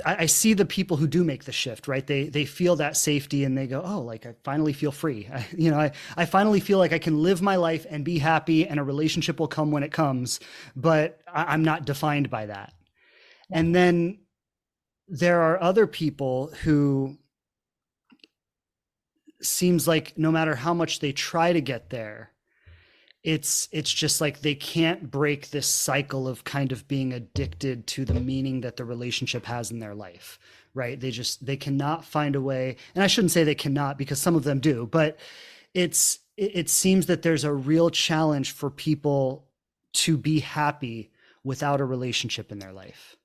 I see the people who do make the shift, right? They feel that safety and they go, oh, like I finally feel free. I finally feel like I can live my life and be happy and a relationship will come when it comes, but I'm not defined by that. Yeah. And then there are other people who seems like no matter how much they try to get there, it's just like they can't break this cycle of kind of being addicted to the meaning that the relationship has in their life, right? They cannot find a way, and I shouldn't say they cannot because some of them do, but it seems that there's a real challenge for people to be happy without a relationship in their life.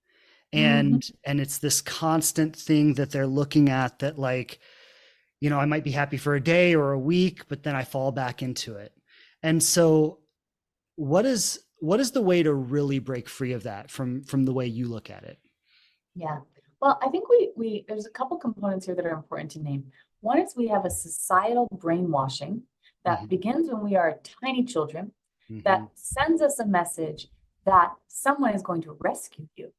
Mhm. And it's this constant thing that they're looking at that, like, I might be happy for a day or a week, but then I fall back into it. And so what is the way to really break free of that from the way you look at it? Yeah. Well, I think we there's a couple components here that are important to name. One is we have a societal brainwashing that Mm-hmm. begins when we are tiny children Mm-hmm. that sends us a message that someone is going to rescue you.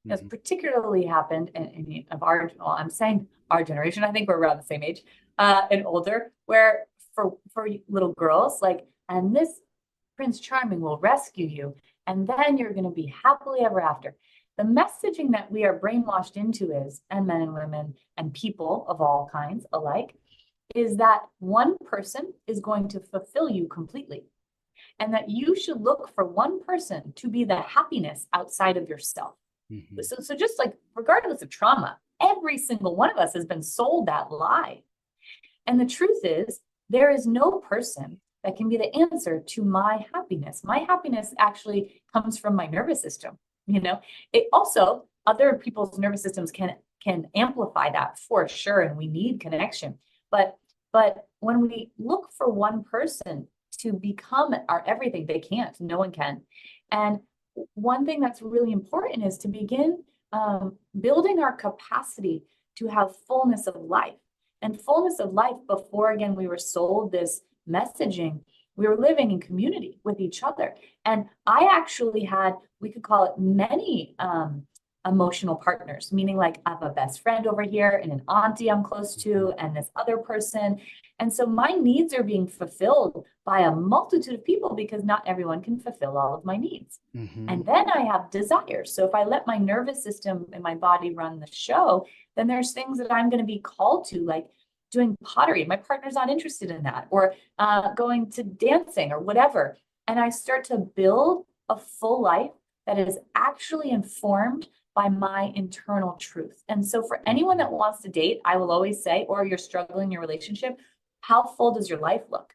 That's Mm-hmm. particularly happened in of our, well, I'm saying our generation, I think we're around the same age, and older, where for little girls, like, and this Prince Charming will rescue you, and then you're going to be happily ever after. The messaging that we are brainwashed into is, and men and women and people of all kinds alike, is that one person is going to fulfill you completely, and that you should look for one person to be the happiness outside of yourself. Mm-hmm. So just like regardless of trauma, every single one of us has been sold that lie. And the truth is, there is no person that can be the answer to my happiness. My happiness actually comes from my nervous system. It also, other people's nervous systems can amplify that for sure, and we need connection. But when we look for one person to become our everything, they can't. No one can. And one thing that's really important is to begin building our capacity to have fullness of life. And fullness of life, before again we were sold this messaging, we were living in community with each other. And I actually had, we could call it, many emotional partners, meaning like I have a best friend over here and an auntie I'm close to and this other person. And so my needs are being fulfilled by a multitude of people because not everyone can fulfill all of my needs. Mm-hmm. And then I have desires. So if I let my nervous system and my body run the show, then there's things that I'm going to be called to, like doing pottery. My partner's not interested in that, or going to dancing or whatever. And I start to build a full life that is actually informed by my internal truth. And so for anyone that wants to date, I will always say, or you're struggling in your relationship, how full does your life look?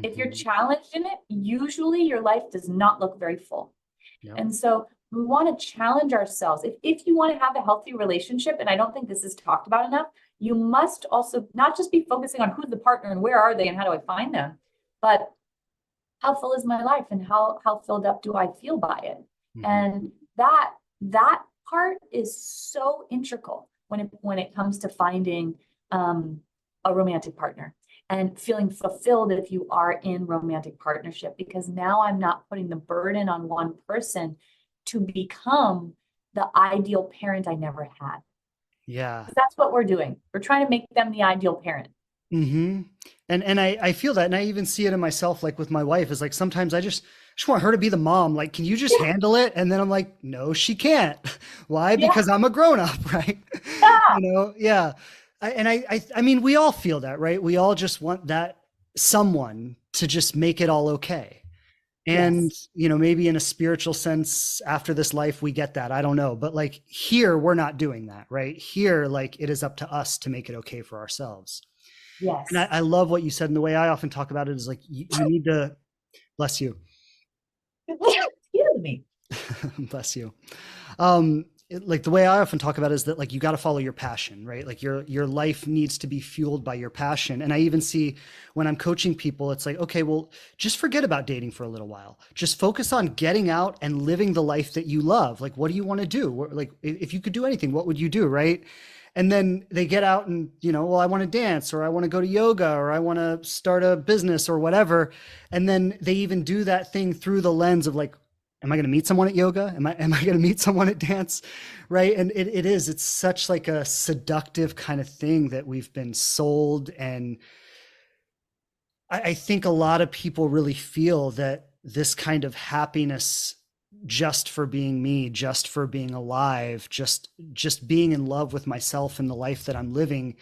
If you're Mm-hmm. challenged in it, usually your life does not look very full. Yep. And so we want to challenge ourselves. If you want to have a healthy relationship, and I don't think this is talked about enough, you must also not just be focusing on who's the partner and where are they and how do I find them, but how full is my life and how filled up do I feel by it? Mm-hmm. And that part is so integral when it comes to finding a romantic partner and feeling fulfilled if you are in romantic partnership, because now I'm not putting the burden on one person to become the ideal parent I never had. Yeah. Because that's what we're doing. We're trying to make them the ideal parent. Mm-hmm. And I feel that, and I even see it in myself, like with my wife, is like sometimes I just want her to be the mom. Like, can you just Yeah, handle it? And then I'm like, no, she can't. Why? yeah, Because I'm a grown up, right? yeah. Yeah. I mean, we all feel that, right? We all just want that someone to just make it all okay. And, Yes. maybe in a spiritual sense, after this life, we get that. I don't know. But like here, we're not doing that, right? Here, like it is up to us to make it okay for ourselves. And Yes. I love what you said. And the way I often talk about it is like, you need to, bless you, Excuse me. bless you. Um, like the way I often talk about it is that like you got to follow your passion, right? Like your life needs to be fueled by your passion. And I even see when I'm coaching people, it's like, okay, well, just forget about dating for a little while. Just focus on getting out and living the life that you love. Like, what do you want to do? Like, if you could do anything, what would you do, right? And then they get out and, well, I want to dance, or I want to go to yoga, or I want to start a business or whatever. And then they even do that thing through the lens of like, am I going to meet someone at yoga? Am I going to meet someone at dance? Right. And it's such like a seductive kind of thing that we've been sold. And I think a lot of people really feel that this kind of happiness, just for being me, just for being alive, just being in love with myself and the life that I'm living,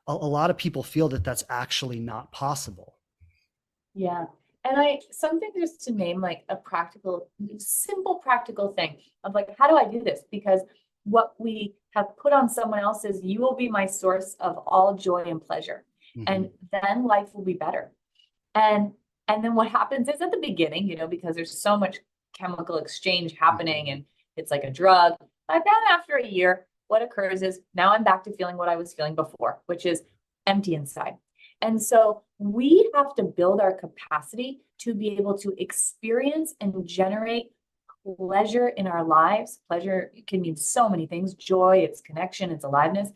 a lot of people feel that that's actually not possible. Yeah. And something just to name like a practical, simple practical thing of like, how do I do this? Because what we have put on someone else is you will be my source of all joy and pleasure. Mm-hmm. And then life will be better. And and then what happens is at the beginning, because there's so much chemical exchange happening Mm-hmm. and it's like a drug. But then after a year, what occurs is now I'm back to feeling what I was feeling before, which is empty inside. And so we have to build our capacity to be able to experience and generate pleasure in our lives. Pleasure can mean so many things: joy, it's connection, it's aliveness,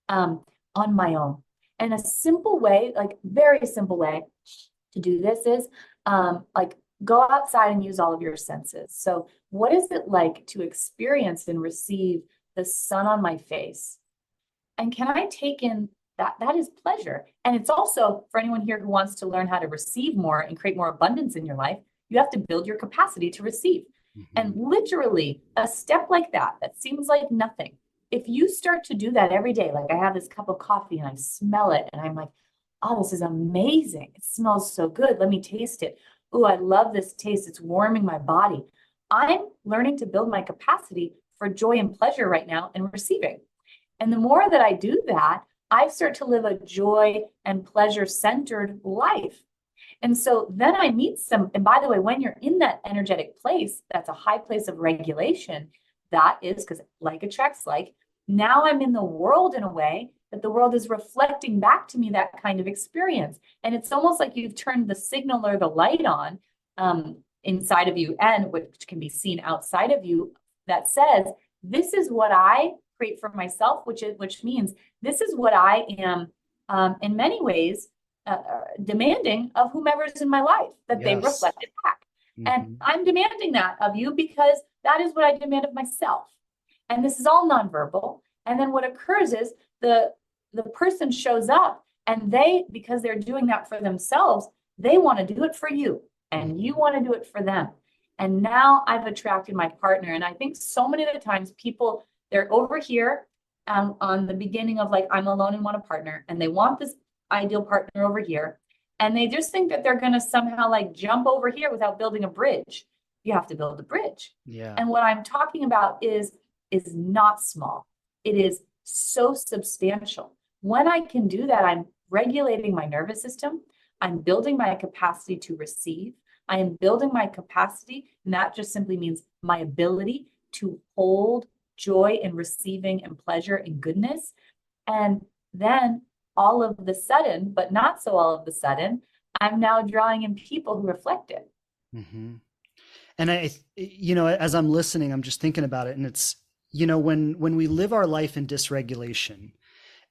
um, on my own. And a simple way, like very simple way to do this is like go outside and use all of your senses. So, what is it like to experience and receive the sun on my face? And can I take in that? That is pleasure. And it's also for anyone here who wants to learn how to receive more and create more abundance in your life, you have to build your capacity to receive. Mm-hmm. And literally, a step like that, that seems like nothing. If you start to do that every day, like I have this cup of coffee and I smell it and I'm like, oh, this is amazing. It smells so good. Let me taste it. Oh, I love this taste. It's warming my body. I'm learning to build my capacity for joy and pleasure right now and receiving. And the more that I do that, I start to live a joy and pleasure centered life. And so then I meet and by the way, when you're in that energetic place, that's a high place of regulation. That is because like attracts like. Now I'm in the world in a way that the world is reflecting back to me that kind of experience. And it's almost like you've turned the signal or the light on inside of you, and which can be seen outside of you, that says, this is what I create for myself, which means this is what I am in many ways demanding of whomever's in my life, that they Yes. reflect it back. And Mm-hmm. I'm demanding that of you because that is what I demand of myself. And this is all nonverbal. And then what occurs is the person shows up and because they're doing that for themselves, they want to do it for you and you Mm-hmm. want to do it for them. And now I've attracted my partner. And I think so many of the times people, they're over here on the beginning of like, I'm alone and want a partner, and they want this ideal partner over here. And they just think that they're going to somehow like jump over here without building a bridge. You have to build a bridge. Yeah. And what I'm talking about is not small. It is so substantial. When I can do that, I'm regulating my nervous system. I'm building my capacity to receive. I am building my capacity, and that just simply means my ability to hold joy in receiving and pleasure and goodness. And then all of the sudden, but not so all of the sudden, I'm now drawing in people who reflect it. Mm-hmm. And as I'm listening, I'm just thinking about it. And it's, when we live our life in dysregulation,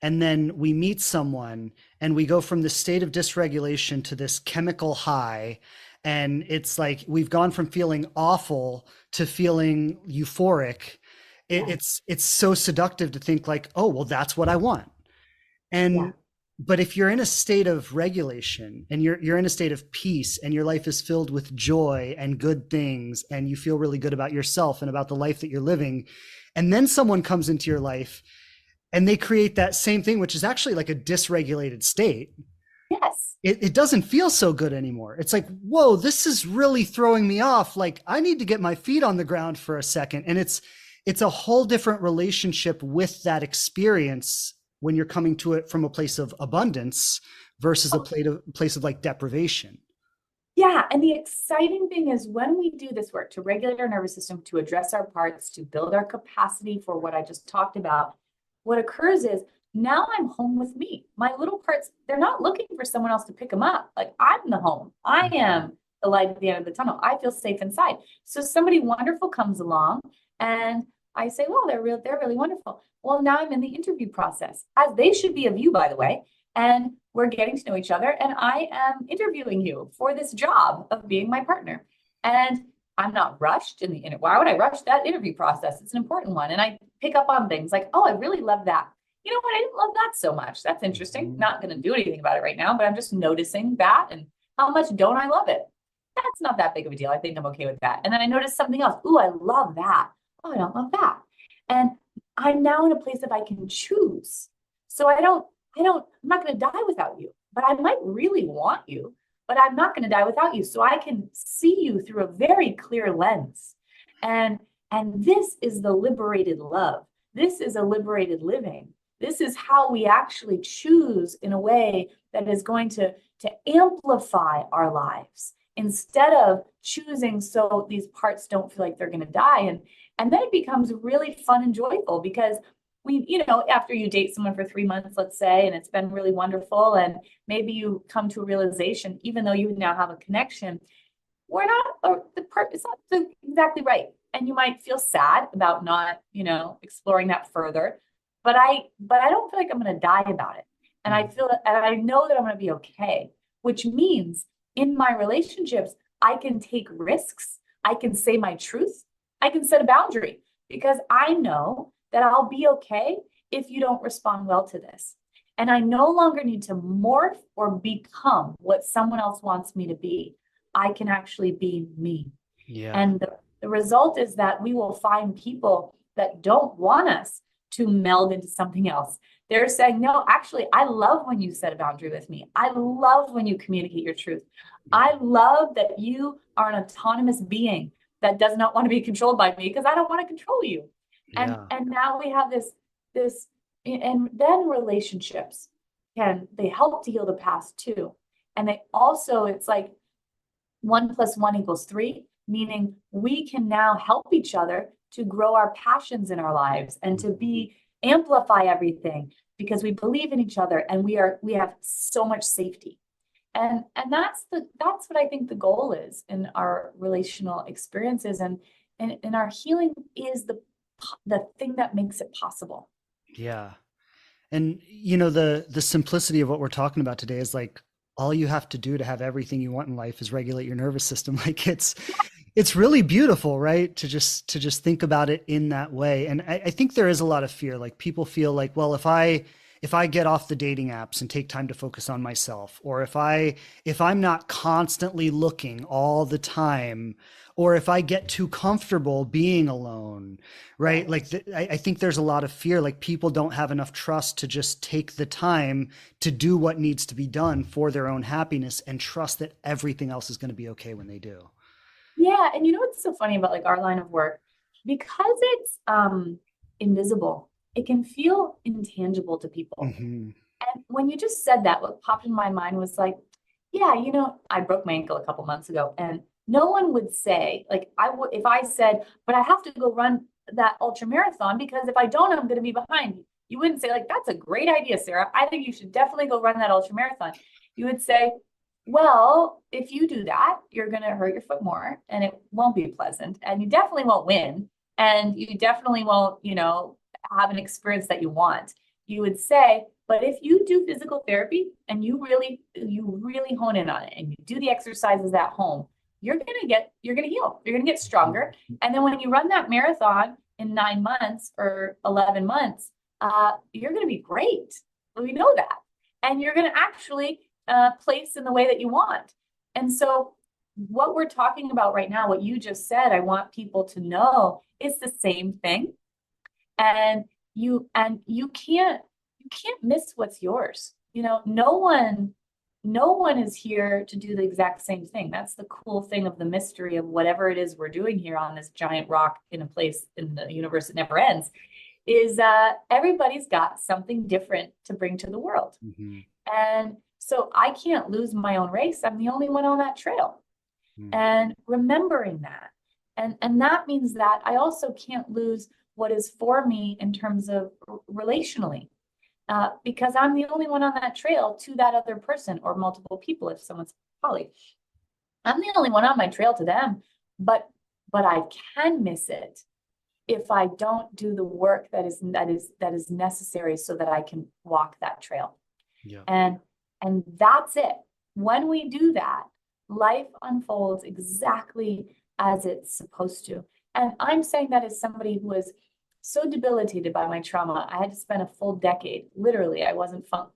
and then we meet someone and we go from this state of dysregulation to this chemical high. And it's like we've gone from feeling awful to feeling euphoric. Yeah. It's so seductive to think like, oh, well, that's what I want. Yeah. And but if you're in a state of regulation and you're in a state of peace and your life is filled with joy and good things and you feel really good about yourself and about the life that you're living, and then someone comes into your life and they create that same thing, which is actually like a dysregulated state, Yes. it doesn't feel so good anymore. It's like, whoa, this is really throwing me off. Like I need to get my feet on the ground for a second. And it's a whole different relationship with that experience when you're coming to it from a place of abundance versus a place of like deprivation. Yeah, and the exciting thing is when we do this work to regulate our nervous system, to address our parts, to build our capacity for what I just talked about, what occurs is now I'm home with me. My little parts, they're not looking for someone else to pick them up. Like I'm the home. I Mhm. am the light at the end of the tunnel. I feel safe inside. So somebody wonderful comes along and I say, well, they're really wonderful. Well, now I'm in the interview process, as they should be of you, by the way. And we're getting to know each other, and I am interviewing you for this job of being my partner. And I'm not rushed in the interview. Why would I rush that interview process? It's an important one. And I pick up on things like, oh, I really love that. You know what? I didn't love that so much. That's interesting. Mhm. Not going to do anything about it right now, but I'm just noticing that. And how much don't I love it? That's not that big of a deal. I think I'm okay with that. And then I notice something else. Ooh, I love that. Oh, I don't love that. And I'm now in a place that I can choose. So I'm not going to die without you, but I might really want you, but I'm not going to die without you. So I can see you through a very clear lens. And this is the liberated love. This is a liberated living. This is how we actually choose in a way that is going to amplify our lives instead of choosing so these parts don't feel like they're going to die. And then it becomes really fun and joyful because after you date someone for 3 months, let's say, and it's been really wonderful, and maybe you come to a realization, even though you now have a connection, we're not, the part is not exactly right. And you might feel sad about not, exploring that further. But I don't feel like I'm going to die about it. And I Mhm. feel, and I know that I'm going to be okay, which means in my relationships, I can take risks. I can say my truth. I can set a boundary because I know that I'll be okay if you don't respond well to this. And I no longer need to morph or become what someone else wants me to be. I can actually be me. Yeah. And the result is that we will find people that don't want us to meld into something else. They're saying, no, actually, I love when you set a boundary with me. I love when you communicate your truth. I love that you are an autonomous being that does not want to be controlled by me because I don't want to control you. Yeah. And now we have this, and then relationships they help to heal the past too. And they also, it's like 1 + 1 = 3, meaning we can now help each other to grow our passions in our lives and to Mhm. be amplify everything because we believe in each other and we have so much safety. And that's what I think the goal is in our relational experiences and our healing is the thing that makes it possible. Yeah. And the simplicity of what we're talking about today is like all you have to do to have everything you want in life is regulate your nervous system. Like it's really beautiful, right? To just think about it in that way. And I think there is a lot of fear. Like people feel like, well, if I get off the dating apps and take time to focus on myself, or if I'm not constantly looking all the time, or if I get too comfortable being alone, right? Like I think there's a lot of fear. Like people don't have enough trust to just take the time to do what needs to be done for their own happiness and trust that everything else is going to be okay when they do. Yeah, and you know what's so funny about like our line of work? Because it's invisible, it can feel intangible to people. Hmm. And when you just said that, what popped in my mind was like, yeah, I broke my ankle a couple months ago, and no one would say, like, I would if I said, but I have to go run that ultra marathon because if I don't, I'm going to be behind. You wouldn't say, like, that's a great idea, Sarah. I think you should definitely go run that ultra marathon. You would say, well, if you do that, you're going to hurt your foot more and it won't be pleasant. And you definitely won't win. And you definitely won't, have an experience that you want. You would say, but if you do physical therapy and you really hone in on it and you do the exercises at home, you're going to heal. You're going to get stronger. And then when you run that marathon in 9 months or 11 months, you're going to be great. We know that. And you're going to actually place in the way that you want. And so, what we're talking about right now, what you just said, I want people to know is the same thing. And you can't miss what's yours. No one is here to do the exact same thing. That's the cool thing of the mystery of whatever it is we're doing here on this giant rock in a place in the universe that never ends, is everybody's got something different to bring to the world. Hmm. And so I can't lose my own race. I'm the only one on that trail. Mm. and remembering that. And that means that I also can't lose what is for me in terms of relationally, because I'm the only one on that trail to that other person or multiple people if someone's poly. I'm the only one on my trail to them, but I can miss it if I don't do the work that is necessary so that I can walk that trail. Yeah. And that's it. When we do that, life unfolds exactly as it's supposed to. And I'm saying that as somebody who was so debilitated by my trauma, I had to spend a full decade. Literally, I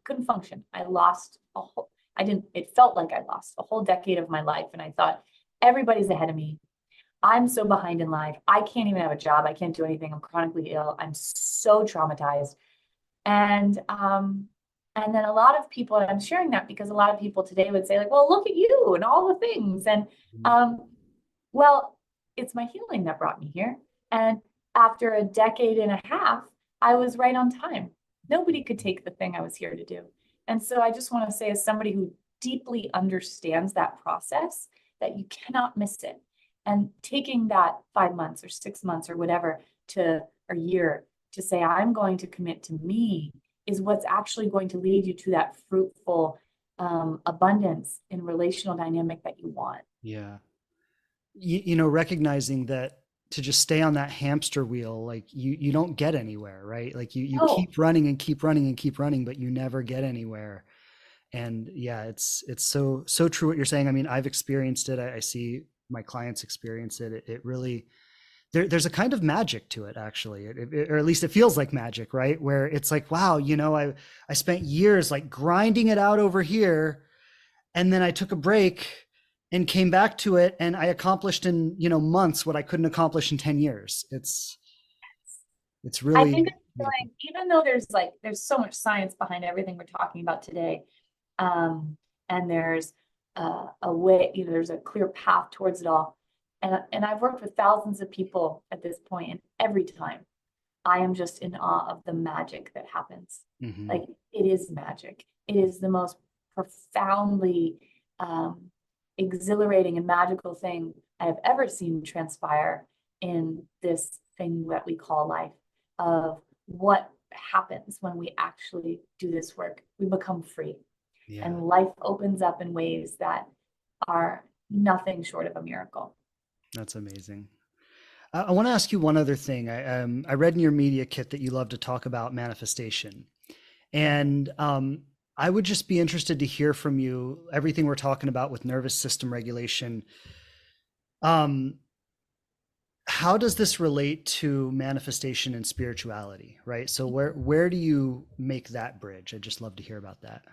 couldn't function. I didn't, it felt like I lost a whole decade of my life. And I thought, everybody's ahead of me. I'm so behind in life. I can't even have a job. I can't do anything. I'm chronically ill. I'm so traumatized. And then a lot of people, and I'm sharing that because a lot of people today would say, like, well, look at you and all the things. And well, it's my healing that brought me here. And after a decade and a half, I was right on time. Nobody could take the thing I was here to do. And so I just want to say, as somebody who deeply understands that process, that you cannot miss it. And taking that 5 months or 6 months or whatever to a year to say, I'm going to commit to me is what's actually going to lead you to that fruitful abundance in relational dynamic that you want. Yeah. You know, recognizing that to just stay on that hamster wheel, like you don't get anywhere, right? Like you Oh, keep running and keep running and keep running, but you never get anywhere. And yeah, it's so true what you're saying. I mean, I've experienced it. I see my clients experience it. It really there's a kind of magic to it, actually, or at least it feels like magic, right? Where it's like, wow, you know, I spent years like grinding it out over here, and then I took a break and came back to it, and I accomplished in, you know, months what I couldn't accomplish in 10 years. It's I think really it's beautiful. like, even though there's so much science behind everything we're talking about today, um, and there's a way, you know, there's a clear path towards it all. And I've worked with thousands of people at this point, and every time I am just in awe of the magic that happens. Hmm. Like, it is magic. It is the most profoundly um, exhilarating and magical thing I have ever seen transpire in this thing that we call life, of what happens when we actually do this work. We become free, Yeah, and life opens up in ways that are nothing short of a miracle. that's amazing. I want to ask you one other thing. I read in your media kit that you love to talk about manifestation. Yeah. And I would just be interested to hear from you everything we're talking about with nervous system regulation. Um, how does this relate to manifestation and spirituality, right? So where do you make that bridge? I'd just love to hear about that.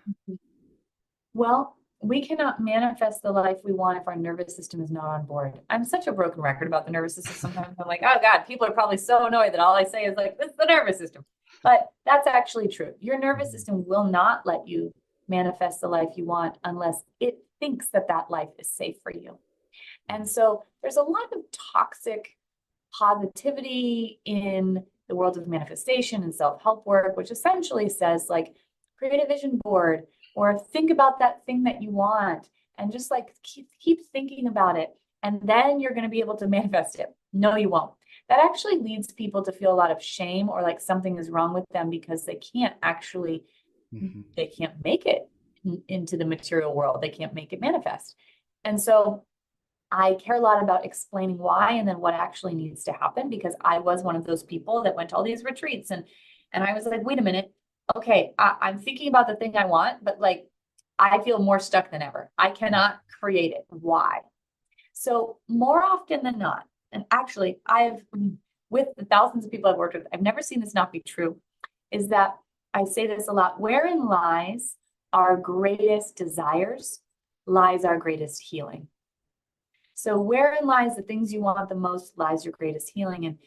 Well, we cannot manifest the life we want if our nervous system is not on board. I'm such a broken record about the nervous system. Sometimes I'm like, oh God, people are probably so annoyed that all I say is like, this is the nervous system. But that's actually true. Your nervous Mhm. system will not let you manifest the life you want unless it thinks that that life is safe for you. And so there's a lot of toxic positivity in the world of manifestation and self-help work, which essentially says, like, create a vision board or think about that thing that you want and just like keep thinking about it. And then you're going to be able to manifest it. No, you won't. That actually leads people to feel a lot of shame or like something is wrong with them because Mhm. they can't make it into the material world. They can't make it manifest. And so I care a lot about explaining why and then what actually needs to happen, because I was one of those people that went to all these retreats and I was like, wait a minute. Okay, I'm thinking about the thing I want, but like I feel more stuck than ever. I cannot create it. Why? So more often than not, and actually with the thousands of people I've worked with, I've never seen this not be true, is that I say this a lot: wherein lies our greatest desires, lies our greatest healing. So wherein lies the things you want the most, lies your greatest healing. And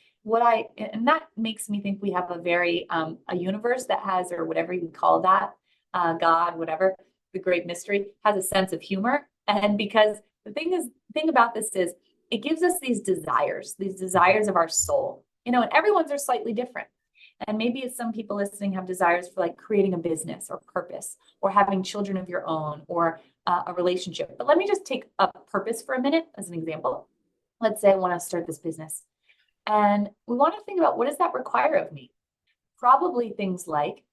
that makes me think we have a very a universe that has, or whatever you call that, God, whatever, the great mystery, has a sense of humor. And because the thing about this is, it gives us these Mhm. desires of our soul, you know, and everyone's are slightly different. And maybe some people listening have desires for like creating a business or purpose or having children of your own or a relationship. But let me just take a purpose for a minute as an example. Let's say I want to start this business and we want to think about what does that require of me? Probably things like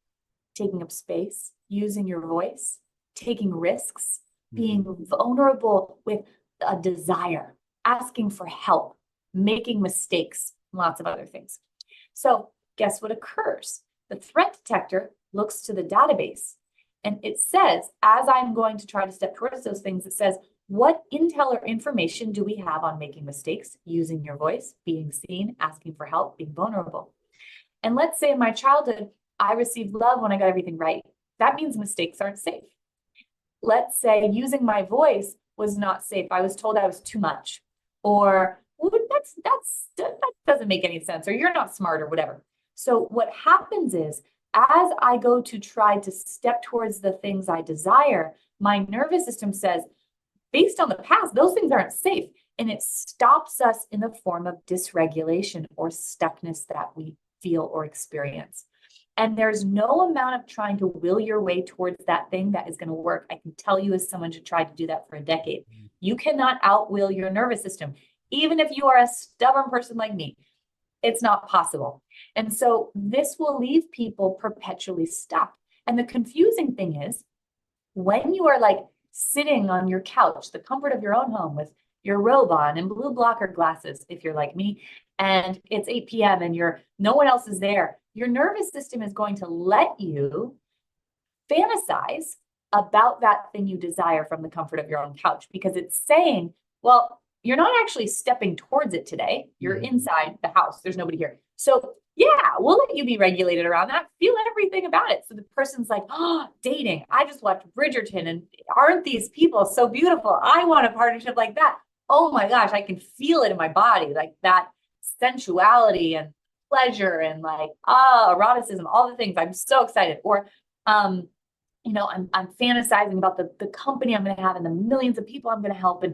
taking up space, using your voice, taking risks, being vulnerable with a desire, asking for help, making mistakes, lots of other things. So guess what occurs? The threat detector looks to the database and it says, as I'm going to try to step towards those things, it says, what intel or information do we have on making mistakes, using your voice, being seen, asking for help, being vulnerable? And let's say in my childhood, I received love when I got everything right. That means mistakes aren't safe. Let's say using my voice was not safe. I was told I was too much, or well, that doesn't make any sense, or you're not smart, or whatever. So what happens is, as I go to try to step towards the things I desire, my nervous system says, based on the past, those things aren't safe. And it stops us in the form of dysregulation or stuckness that we feel or experience. And there's no amount of trying to will your way towards that thing that is going to work. I can tell you, as someone who tried to do that for a decade, you cannot outwill your nervous system. Even if you are a stubborn person like me, it's not possible. And so this will leave people perpetually stuck. And the confusing thing is, when you are like sitting on your couch, the comfort of your own home with your robe on and blue blocker glasses, if you're like me, and it's 8 p.m. and no one else is there, your nervous system is going to let you fantasize about that thing you desire from the comfort of your own couch, because it's saying, well, you're not actually stepping towards it today. You're inside the house. There's nobody here. So yeah, we'll let you be regulated around that. Feel everything about it. So the person's like, oh, dating. I just watched Bridgerton and aren't these people so beautiful? I want a partnership like that. Oh my gosh, I can feel it in my body, like that sensuality and pleasure and like, eroticism, all the things. I'm so excited. Or, I'm fantasizing about the company I'm going to have and the millions of people I'm going to help.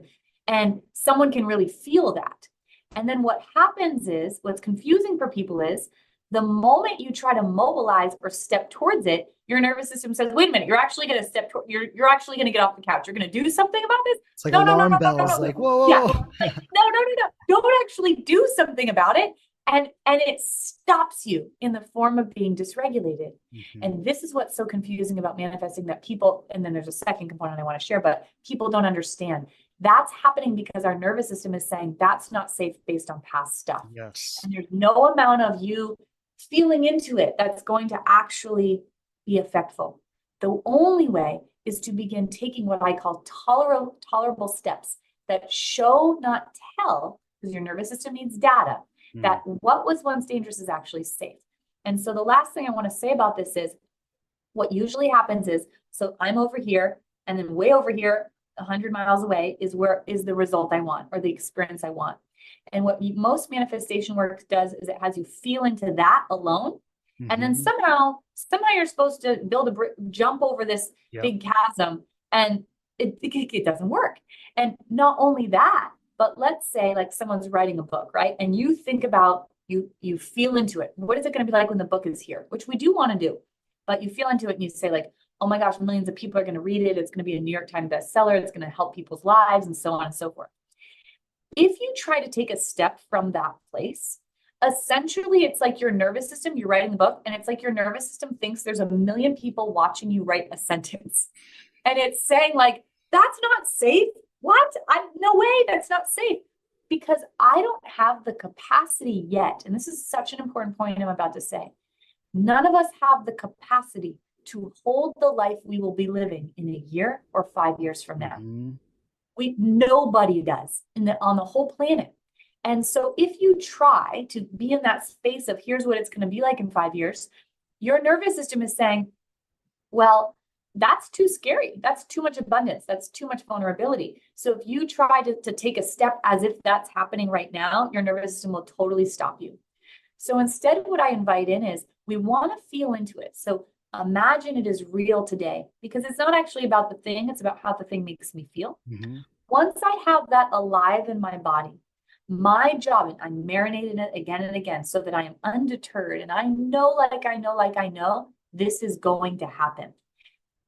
And someone can really feel that. And then what happens is, what's confusing for people is, the moment you try to mobilize or step towards it, your nervous system says, wait a minute, you're actually going to you're actually going to get off the couch. You're going to do something about this. It's like alarm bells, like, whoa, yeah. Like, no. Don't actually do something about it. And it stops you in the form of being dysregulated. And this is what's so confusing about manifesting, that people, and then there's a second component I want to share, but people don't understand. That's happening because our nervous system is saying that's not safe based on past stuff. Yes. And there's no amount of you feeling into it that's going to actually be effectful. The only way is to begin taking what I call tolerable steps that show, not tell, because your nervous system needs data, that what was once dangerous is actually safe. And so the last thing I want to say about this is, what usually happens is, so I'm over here, and then way over here, 100 miles away is the result I want, or the experience I want. And what most manifestation work does is it has you feel into that alone. And then somehow you're supposed to jump over this big chasm, and it doesn't work. And not only that, but let's say like someone's writing a book, right? And you think about, you feel into it. What is it going to be like when the book is here? Which we do want to do, but you feel into it and you say like, oh my gosh, millions of people are going to read it. It's going to be a New York Times bestseller. It's going to help people's lives, and so on and so forth. If you try to take a step from that place, essentially it's like your nervous system, you're writing the book, and it's like your nervous system thinks there's a million people watching you write a sentence. And it's saying like, that's not safe. What? No way, that's not safe. Because I don't have the capacity yet. And this is such an important point I'm about to say. None of us have the capacity to hold the life we will be living in a year or 5 years from now. Nobody does on the whole planet. And so if you try to be in that space of here's what it's going to be like in 5 years, your nervous system is saying, well, that's too scary. That's too much abundance. That's too much vulnerability. So if you try to take a step as if that's happening right now, your nervous system will totally stop you. So instead, what I invite in is, we want to feel into it. So imagine it is real today, because it's not actually about the thing. It's about how the thing makes me feel. Once I have that alive in my body, my job, and I'm marinating it again and again so that I am undeterred. And I know, this is going to happen.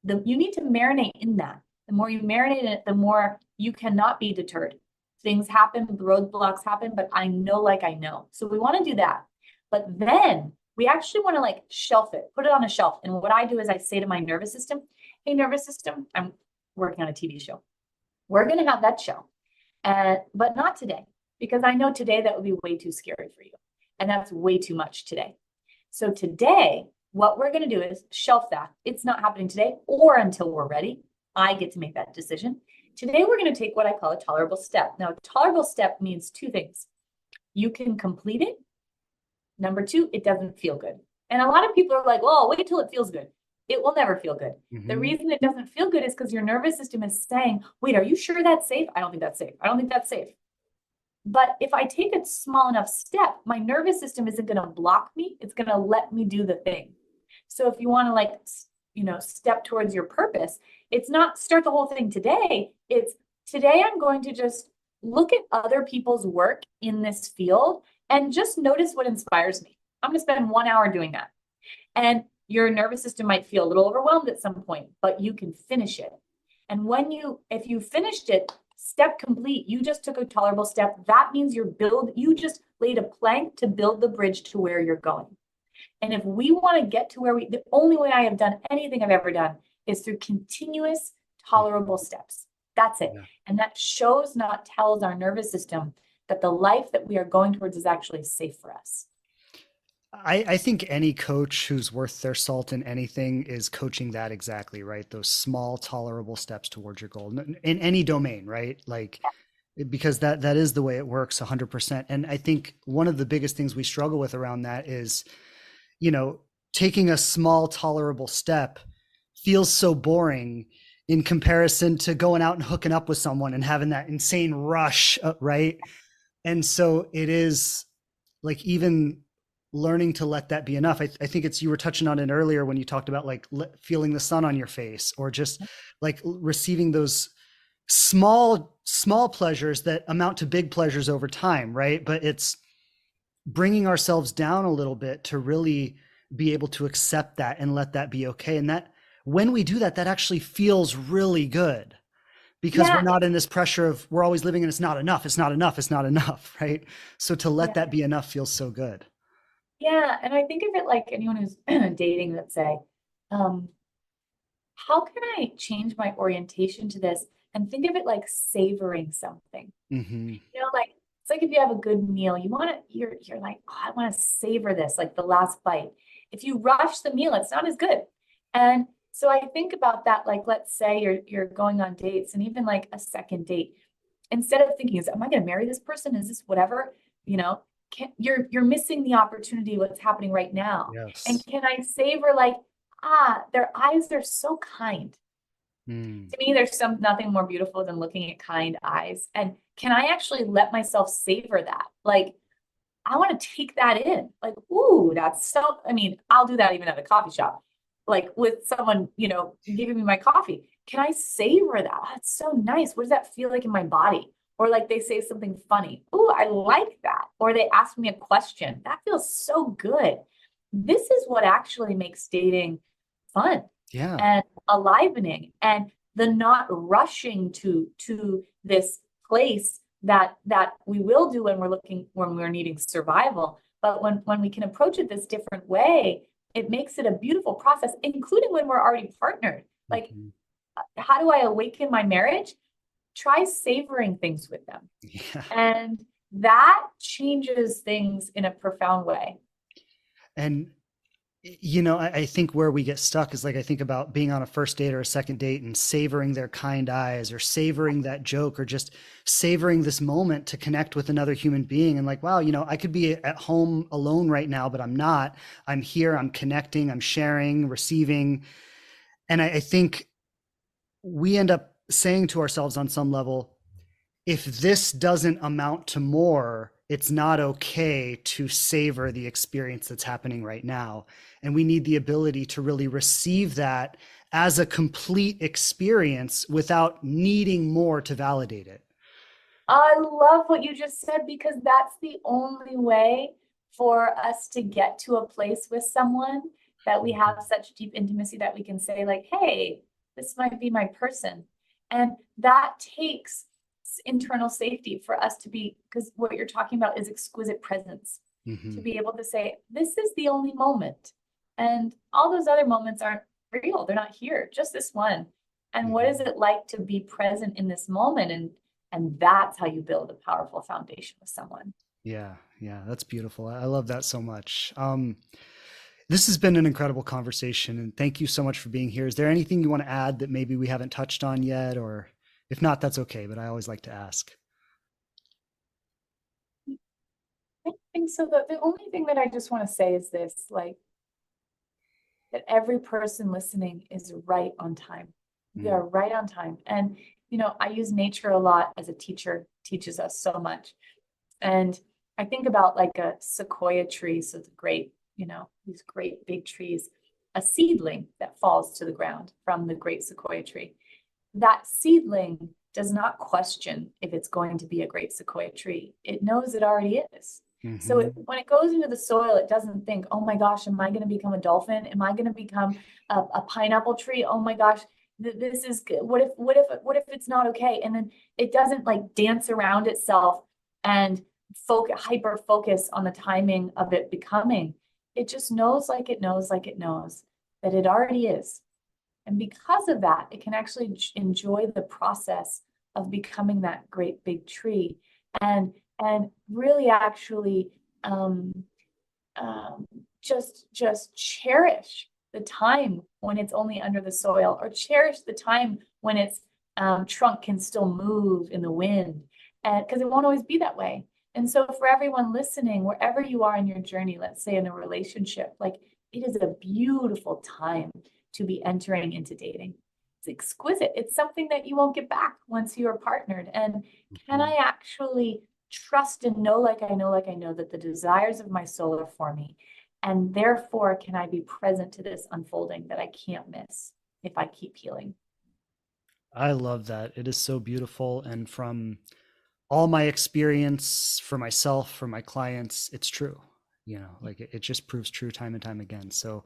You need to marinate in that. The more you marinate in it, the more you cannot be deterred. Things happen, roadblocks happen, but I know like I know. So we want to do that. But then we actually want to like shelf it, put it on a shelf. And what I do is I say to my nervous system, hey, nervous system, I'm working on a TV show. We're going to have that show, but not today, because I know today that would be way too scary for you. And that's way too much today. So today, what we're going to do is shelf that. It's not happening today or until we're ready. I get to make that decision. Today, we're going to take what I call a tolerable step. Now, a tolerable step means two things. You can complete it. Number two, it doesn't feel good. And a lot of people are like, well, wait till it feels good. It will never feel good. Mm-hmm. The reason it doesn't feel good is because your nervous system is saying, wait, are you sure that's safe? I don't think that's safe. I don't think that's safe. But if I take a small enough step, my nervous system isn't going to block me. It's going to let me do the thing. So if you want to like, step towards your purpose, it's not start the whole thing today. It's today I'm going to just look at other people's work in this field and just notice what inspires me. I'm going to spend 1 hour doing that. And your nervous system might feel a little overwhelmed at some point, but you can finish it. And if you finished it, step complete, you just took a tolerable step. That means you just laid a plank to build the bridge to where you're going. And if we want to get to the only way I have done anything I've ever done is through continuous tolerable steps. That's it. Yeah. And that shows, not tells our nervous system that the life that we are going towards is actually safe for us. I think any coach who's worth their salt in anything is coaching that exactly, right? Those small, tolerable steps towards your goal in any domain, right? Like, because that is the way it works 100%. And I think one of the biggest things we struggle with around that is, taking a small, tolerable step feels so boring in comparison to going out and hooking up with someone and having that insane rush, right? And so it is like, even learning to let that be enough. I think you were touching on it earlier when you talked about like feeling the sun on your face, or just like receiving those small pleasures that amount to big pleasures over time, right? But it's bringing ourselves down a little bit to really be able to accept that and let that be okay. And that when we do that, that actually feels really good, because we're not in this pressure of we're always living in it's not enough, right? So to let that be enough feels so good. Yeah, and I think of it like anyone who's dating, let's say, how can I change my orientation to this? And think of it like savoring something. Mm-hmm. Like it's like if you have a good meal, you're like, oh, I want to savor this, like the last bite. If you rush the meal, it's not as good. And so I think about that, like let's say you're going on dates, and even like a second date, instead of thinking, am I going to marry this person? Is this whatever? You're missing the opportunity, what's happening right now. Yes. And can I savor like, their eyes are so kind. To me, there's nothing more beautiful than looking at kind eyes. And can I actually let myself savor that? Like, I want to take that in. Like, ooh, that's so, I'll do that even at a coffee shop, like with someone, giving me my coffee. Can I savor that? Oh, that's so nice. What does that feel like in my body? Or like they say something funny. Ooh, I like that. Or they ask me a question. That feels so good. This is what actually makes dating fun. Yeah. And enlivening, and the not rushing to this place that we will do when we're needing survival. But when we can approach it this different way, it makes it a beautiful process, including when we're already partnered. Like, how do I awaken my marriage? Try savoring things with them. Yeah. And that changes things in a profound way. And I think where we get stuck is like, I think about being on a first date or a second date and savoring their kind eyes, or savoring that joke, or just savoring this moment to connect with another human being. And like, wow, I could be at home alone right now, but I'm not. I'm here, I'm connecting, I'm sharing, receiving. And I think we end up saying to ourselves on some level, if this doesn't amount to more, it's not okay to savor the experience that's happening right now. And we need the ability to really receive that as a complete experience without needing more to validate it. I love what you just said, because that's the only way for us to get to a place with someone that we have such deep intimacy that we can say like, hey, this might be my person. And that takes internal safety for us to be, because what you're talking about is exquisite presence, to be able to say, this is the only moment. And all those other moments aren't real. They're not here, just this one. And what is it like to be present in this moment? And that's how you build a powerful foundation with someone. Yeah, that's beautiful. I love that so much. This has been an incredible conversation, and thank you so much for being here. Is there anything you want to add that maybe we haven't touched on yet? Or if not, that's okay, but I always like to ask. I think so. The only thing that I just want to say is this, like, that every person listening is right on time. They are right on time. And, I use nature a lot as a teacher, teaches us so much. And I think about like a sequoia tree. So the great, these great big trees, a seedling that falls to the ground from the great sequoia tree. That seedling does not question if it's going to be a great sequoia tree. It knows it already is. So when it goes into the soil, it doesn't think, oh my gosh, am I going to become a dolphin? Am I going to become a pineapple tree? Oh my gosh, this is good. What if it's not okay? And then it doesn't like dance around itself and hyper focus on the timing of it becoming. It just knows like it knows that it already is. And because of that, it can actually enjoy the process of becoming that great big tree and really actually just cherish the time when it's only under the soil, or cherish the time when its trunk can still move in the wind, and because it won't always be that way. And so for everyone listening, wherever you are in your journey, let's say in a relationship, like, it is a beautiful time to be entering into dating. It's exquisite. It's something that you won't get back once you are partnered. And can I actually trust and know, like I know that the desires of my soul are for me? And therefore, can I be present to this unfolding that I can't miss if I keep healing? I love that. It is so beautiful. And from all my experience for myself, for my clients, it's true. Like it just proves true time and time again. So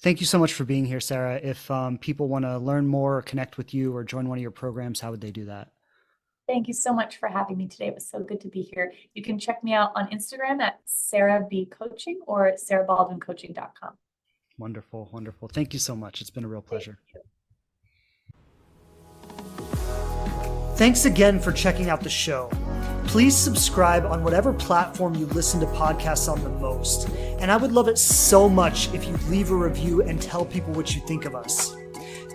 thank you so much for being here, Sarah. If people want to learn more or connect with you or join one of your programs, how would they do that? Thank you so much for having me today. It was so good to be here. You can check me out on Instagram at Sarah B Coaching or at sarahbaldwincoaching.com. Wonderful. Wonderful. Thank you so much. It's been a real pleasure. Thanks again for checking out the show. Please subscribe on whatever platform you listen to podcasts on the most. And I would love it so much if you leave a review and tell people what you think of us.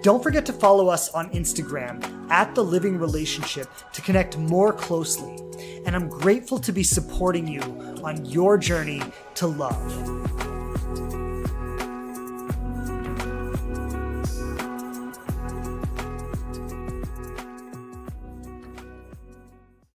Don't forget to follow us on Instagram at The Living Relationship to connect more closely. And I'm grateful to be supporting you on your journey to love.